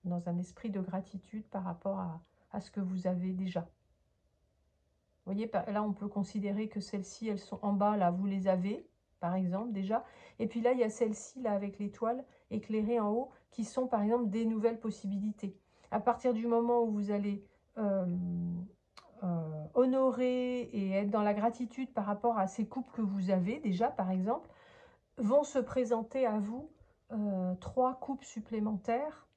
dans un esprit de gratitude par rapport à ce que vous avez déjà. Vous voyez, là, on peut considérer que celles-ci, elles sont en bas, là, vous les avez, par exemple, déjà. Et puis là, il y a celles-ci, là, avec l'étoile éclairée en haut, qui sont, par exemple, des nouvelles possibilités. À partir du moment où vous allez honorer et être dans la gratitude par rapport à ces coupes que vous avez, déjà, par exemple, vont se présenter à vous 3 coupes supplémentaires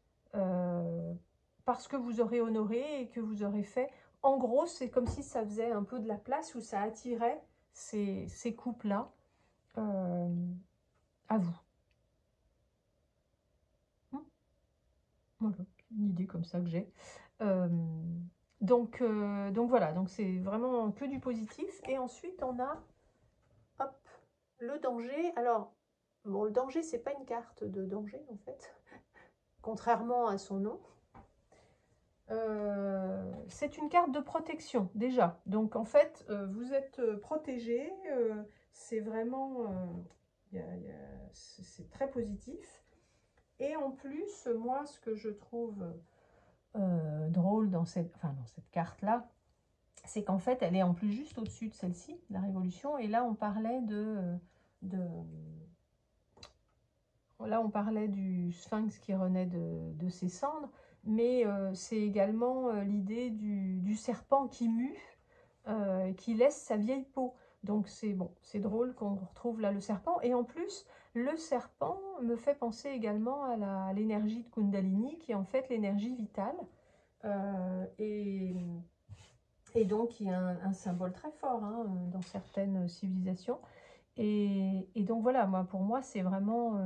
parce que vous aurez honoré et que vous aurez fait. En gros, c'est comme si ça faisait un peu de la place où ça attirait ces coupes-là à vous. Voilà, une idée comme ça que j'ai. Donc voilà, donc c'est vraiment que du positif. Et ensuite, on a hop, le danger. Alors, bon, le danger, c'est pas une carte de danger, en fait, contrairement à son nom. C'est une carte de protection déjà, donc en fait vous êtes protégé, c'est vraiment c'est très positif. Et en plus, moi ce que je trouve drôle dans cette carte là, c'est qu'en fait elle est en plus juste au dessus de celle-ci, la Révolution, et là on parlait là on parlait du sphinx qui renaît de ses cendres. Mais c'est également l'idée du serpent qui mue, qui laisse sa vieille peau. Donc c'est bon, c'est drôle qu'on retrouve là le serpent. Et en plus, le serpent me fait penser également à l'énergie de Kundalini, qui est en fait l'énergie vitale. Et donc qui est un symbole très fort hein, dans certaines civilisations. Et donc voilà, pour moi, c'est vraiment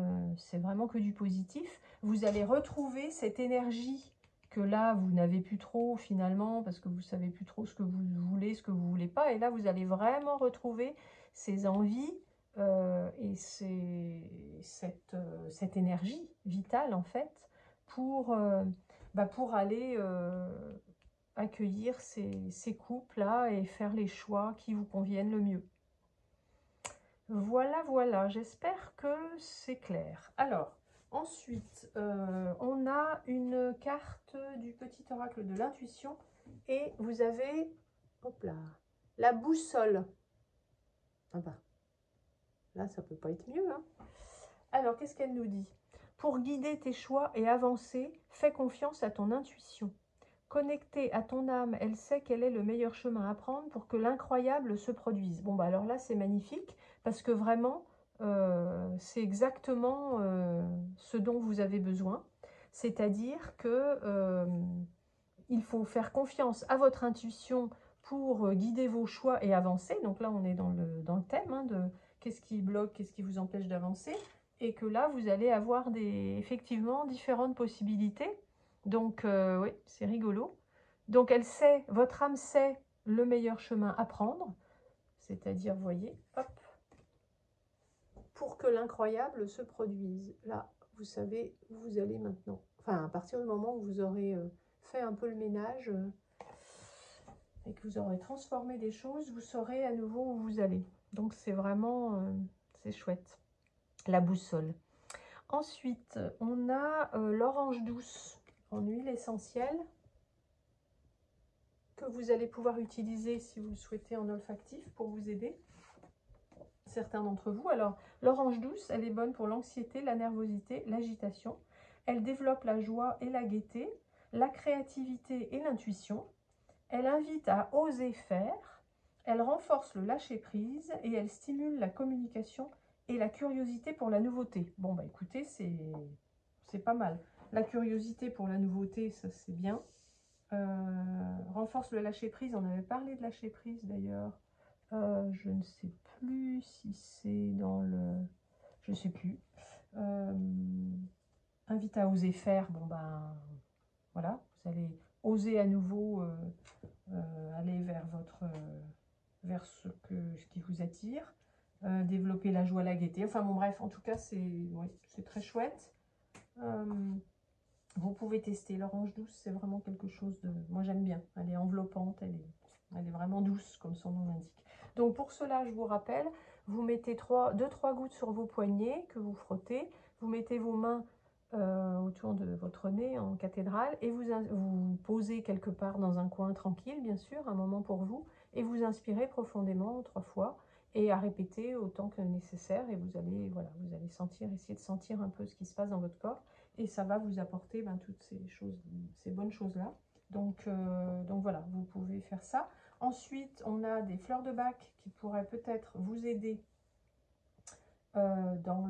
que du positif. Vous allez retrouver cette énergie que là, vous n'avez plus trop finalement, parce que vous ne savez plus trop ce que vous voulez, ce que vous ne voulez pas. Et là, vous allez vraiment retrouver ces envies et cette énergie vitale, en fait, pour aller accueillir ces couples-là et faire les choix qui vous conviennent le mieux. Voilà, voilà, j'espère que c'est clair. Alors, ensuite, on a une carte du petit oracle de l'intuition et vous avez, hop là, la boussole. Ah bah, là, ça peut pas être mieux. Hein. Alors, qu'est-ce qu'elle nous dit? Pour guider tes choix et avancer, fais confiance à ton intuition. Connectée à ton âme, elle sait quel est le meilleur chemin à prendre pour que l'incroyable se produise. Bon, bah alors là, c'est magnifique, parce que vraiment, c'est exactement ce dont vous avez besoin. C'est-à-dire que il faut faire confiance à votre intuition pour guider vos choix et avancer. Donc là, on est dans le thème hein, de qu'est-ce qui bloque, qu'est-ce qui vous empêche d'avancer. Et que là, vous allez avoir effectivement différentes possibilités. Donc, oui, c'est rigolo. Donc, elle sait, votre âme sait le meilleur chemin à prendre. C'est-à-dire, vous voyez, hop, pour que l'incroyable se produise. Là, vous savez où vous allez maintenant. Enfin, à partir du moment où vous aurez fait un peu le ménage et que vous aurez transformé des choses, vous saurez à nouveau où vous allez. Donc, c'est vraiment, c'est chouette. La boussole. Ensuite, on a l'orange douce en huile essentielle que vous allez pouvoir utiliser si vous le souhaitez en olfactif pour vous aider. Certains d'entre vous. Alors, l'orange douce, elle est bonne pour l'anxiété, la nervosité, l'agitation. Elle développe la joie et la gaieté, la créativité et l'intuition. Elle invite à oser faire. Elle renforce le lâcher-prise et elle stimule la communication et la curiosité pour la nouveauté. Bon, bah écoutez, c'est pas mal. La curiosité pour la nouveauté, ça c'est bien. Renforce le lâcher-prise. On avait parlé de lâcher-prise d'ailleurs. Je ne sais plus si c'est dans le... Je ne sais plus. Invite à oser faire. Bon, ben, voilà. Vous allez oser à nouveau aller vers vers ce qui vous attire. Développer la joie, la gaieté. Enfin, bon, bref, en tout cas, c'est très chouette. Vous pouvez tester l'orange douce. C'est vraiment quelque chose de... Moi, j'aime bien. Elle est enveloppante. Elle est vraiment douce, comme son nom l'indique. Donc pour cela, je vous rappelle, vous mettez 2-3 gouttes sur vos poignets que vous frottez. Vous mettez vos mains autour de votre nez en cathédrale et vous posez quelque part dans un coin tranquille, bien sûr, un moment pour vous. Et vous inspirez profondément 3 fois et à répéter autant que nécessaire. Et vous allez, voilà, vous allez essayer de sentir un peu ce qui se passe dans votre corps. Et ça va vous apporter toutes ces choses, ces bonnes choses-là. Donc voilà, vous pouvez faire ça. Ensuite, on a des fleurs de bac qui pourraient peut-être vous aider dans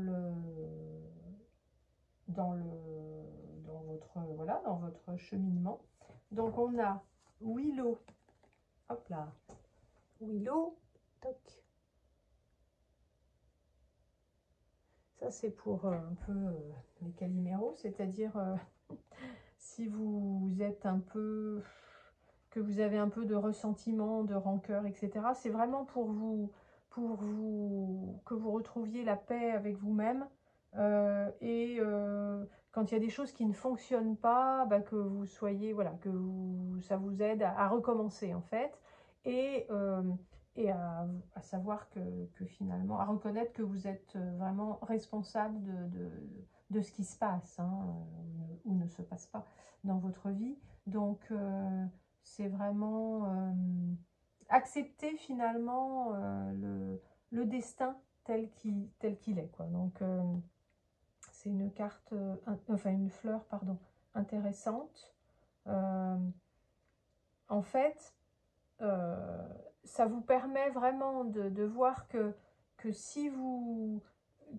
votre cheminement. Donc, on a Willow, hop là, Willow, toc. Ça, c'est pour un peu les caliméros, c'est-à-dire si vous êtes un peu... que vous avez un peu de ressentiment, de rancœur, etc. C'est vraiment pour que vous retrouviez la paix avec vous-même quand il y a des choses qui ne fonctionnent pas, bah, que vous soyez, voilà, ça vous aide à recommencer en fait et à savoir que finalement, à reconnaître que vous êtes vraiment responsable de ce qui se passe hein, ou ne se passe pas dans votre vie. Donc, c'est vraiment accepter finalement le destin tel qu'il est, quoi. Donc, c'est une carte, enfin une fleur, pardon, intéressante. En fait, ça vous permet vraiment de voir que si vous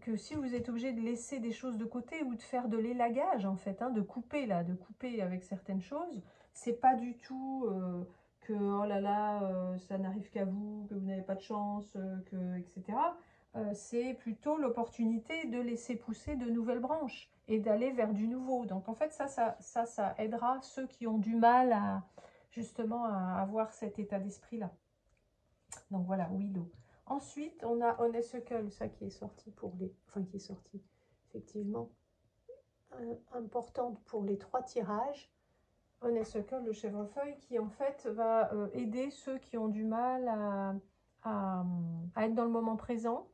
êtes obligé de laisser des choses de côté ou de faire de l'élagage en fait, hein, de couper avec certaines choses, c'est pas du tout que oh là là, ça n'arrive qu'à vous, que vous n'avez pas de chance, etc. C'est plutôt l'opportunité de laisser pousser de nouvelles branches et d'aller vers du nouveau. Donc en fait, ça aidera ceux qui ont du mal justement à avoir cet état d'esprit-là. Donc voilà, Willow. Ensuite, on a Honeysuckle, ça qui est sorti qui est sorti, effectivement, importante pour les 3 tirages. Honeysuckle, le chèvrefeuille, qui en fait va aider ceux qui ont du mal à être dans le moment présent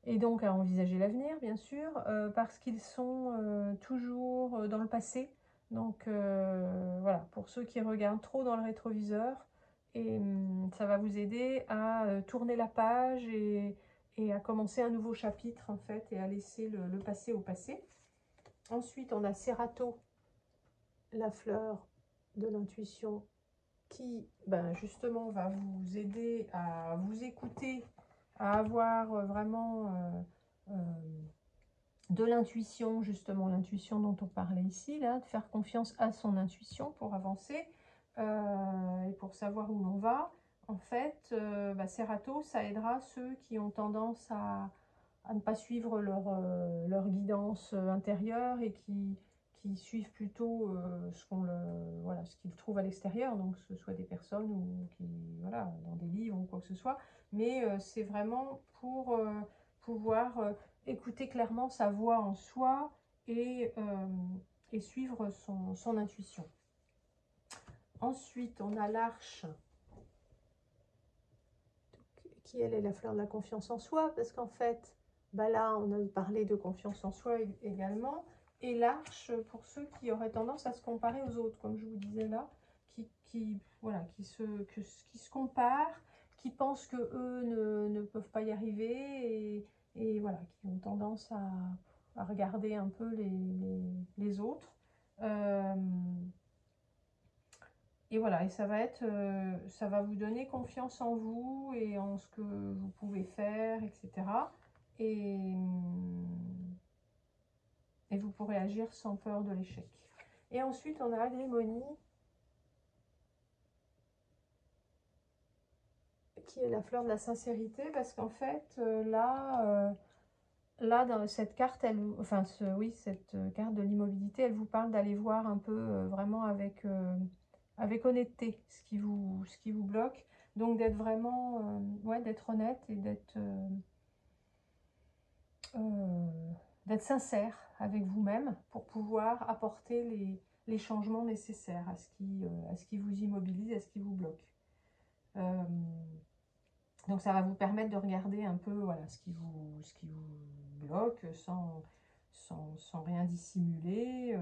et donc à envisager l'avenir, bien sûr, parce qu'ils sont toujours dans le passé. Donc voilà, pour ceux qui regardent trop dans le rétroviseur, et ça va vous aider à tourner la page et à commencer un nouveau chapitre en fait et à laisser le passé au passé. Ensuite, on a Serato, la fleur de l'intuition qui justement va vous aider à vous écouter, à avoir vraiment de l'intuition, justement l'intuition dont on parlait ici, là, de faire confiance à son intuition pour avancer et pour savoir où l'on va. En fait, ces râteaux, ça aidera ceux qui ont tendance à ne pas suivre leur guidance intérieure et qui suivent plutôt ce qu'ils trouvent à l'extérieur, donc que ce soit des personnes ou voilà, dans des livres ou quoi que ce soit. Mais c'est vraiment pour pouvoir écouter clairement sa voix en soi et suivre son intuition. Ensuite, on a l'arche, qui elle est la fleur de la confiance en soi, parce qu'en fait, là, on a parlé de confiance en soi également. Et l'arche, pour ceux qui auraient tendance à se comparer aux autres, comme je vous disais là, qui se comparent, qui pensent que eux ne peuvent pas y arriver et voilà, qui ont tendance à regarder un peu les autres. Et voilà, et ça va vous donner confiance en vous et en ce que vous pouvez faire, etc. Et, et vous pourrez agir sans peur de l'échec. Et ensuite, on a Agrémonie, qui est la fleur de la sincérité, parce qu'en fait, là, dans cette carte, cette carte de l'immobilité, elle vous parle d'aller voir un peu vraiment avec honnêteté ce qui vous bloque. Donc d'être vraiment, d'être honnête et d'être sincère avec vous-même pour pouvoir apporter les changements nécessaires à ce qui vous immobilise, à ce qui vous bloque. Donc ça va vous permettre de regarder un peu voilà, ce qui vous bloque sans rien dissimuler,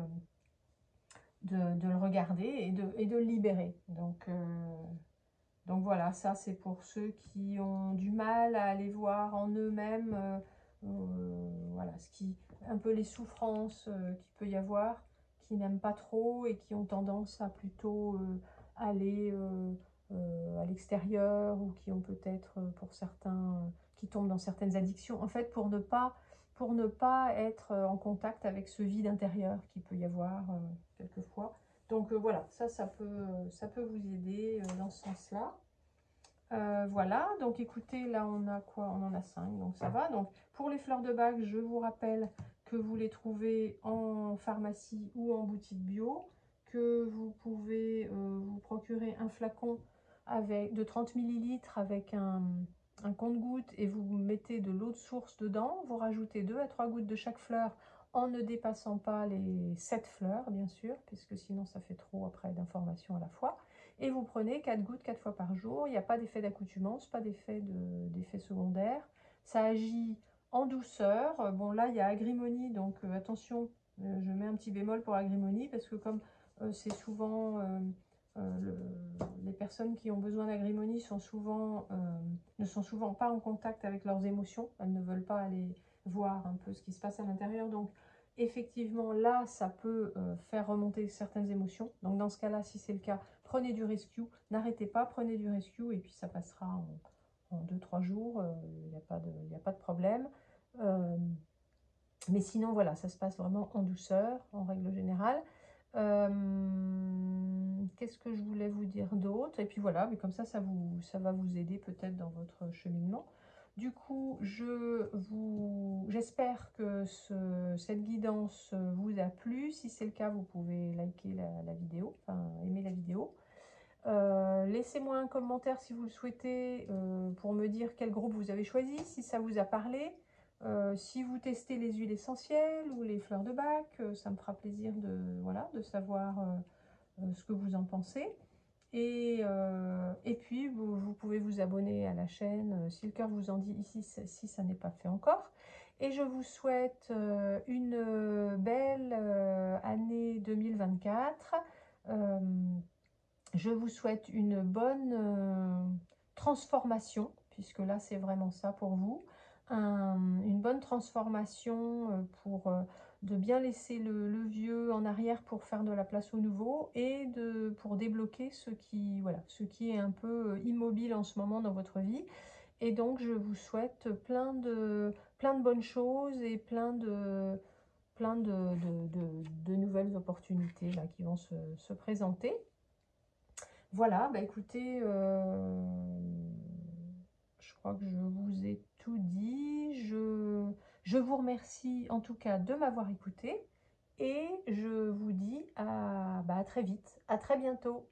de le regarder et de le libérer. Donc voilà, ça c'est pour ceux qui ont du mal à aller voir en eux-mêmes voilà, un peu les souffrances qu'il peut y avoir, qui n'aiment pas trop et qui ont tendance à plutôt aller à l'extérieur ou qui ont peut-être pour certains qui tombent dans certaines addictions. En fait, pour ne pas être en contact avec ce vide intérieur qu'il peut y avoir quelquefois. Donc voilà, ça peut vous aider dans ce sens-là. Voilà, donc écoutez, là on a quoi? On en a 5, donc ça va. Donc pour les fleurs de bac, je vous rappelle que vous les trouvez en pharmacie ou en boutique bio, que vous pouvez vous procurer un flacon de 30 ml avec un compte-gouttes et vous mettez de l'eau de source dedans. Vous rajoutez 2 à 3 gouttes de chaque fleur en ne dépassant pas les 7 fleurs, bien sûr, puisque sinon ça fait trop après d'informations à la fois. Et vous prenez 4 gouttes 4 fois par jour. Il n'y a pas d'effet d'accoutumance, pas d'effet secondaire. Ça agit en douceur. Bon, là, il y a Agrémonie, donc attention, je mets un petit bémol pour Agrémonie, parce que comme c'est souvent... les personnes qui ont besoin d'agrémonie ne sont souvent pas en contact avec leurs émotions. Elles ne veulent pas aller voir un peu ce qui se passe à l'intérieur. Donc, effectivement, là, ça peut faire remonter certaines émotions. Donc, dans ce cas-là, si c'est le cas, prenez du rescue. N'arrêtez pas, prenez du rescue et puis ça passera en 2-3 jours. Il n'y a pas de problème. Mais sinon, voilà, ça se passe vraiment en douceur, en règle générale. Qu'est-ce que je voulais vous dire d'autre? Et puis voilà, mais comme ça va vous aider peut-être dans votre cheminement. Du coup, j'espère que cette guidance vous a plu. Si c'est le cas, vous pouvez liker la vidéo, enfin aimer la vidéo. Laissez-moi un commentaire si vous le souhaitez pour me dire quel groupe vous avez choisi, si ça vous a parlé. Si vous testez les huiles essentielles ou les fleurs de bac, ça me fera plaisir de savoir ce que vous en pensez. Et puis, vous pouvez vous abonner à la chaîne si le cœur vous en dit ici, si ça n'est pas fait encore. Et je vous souhaite une belle année 2024. Je vous souhaite une bonne transformation, puisque là, c'est vraiment ça pour vous. Une bonne transformation de bien laisser le vieux en arrière pour faire de la place au nouveau et pour débloquer ce qui est un peu immobile en ce moment dans votre vie. Et donc, je vous souhaite plein de bonnes choses et plein de nouvelles opportunités là, qui vont se présenter. Voilà, bah écoutez, je crois que je vous ai tout dit. Je vous remercie en tout cas de m'avoir écouté et je vous dis à très vite, à très bientôt.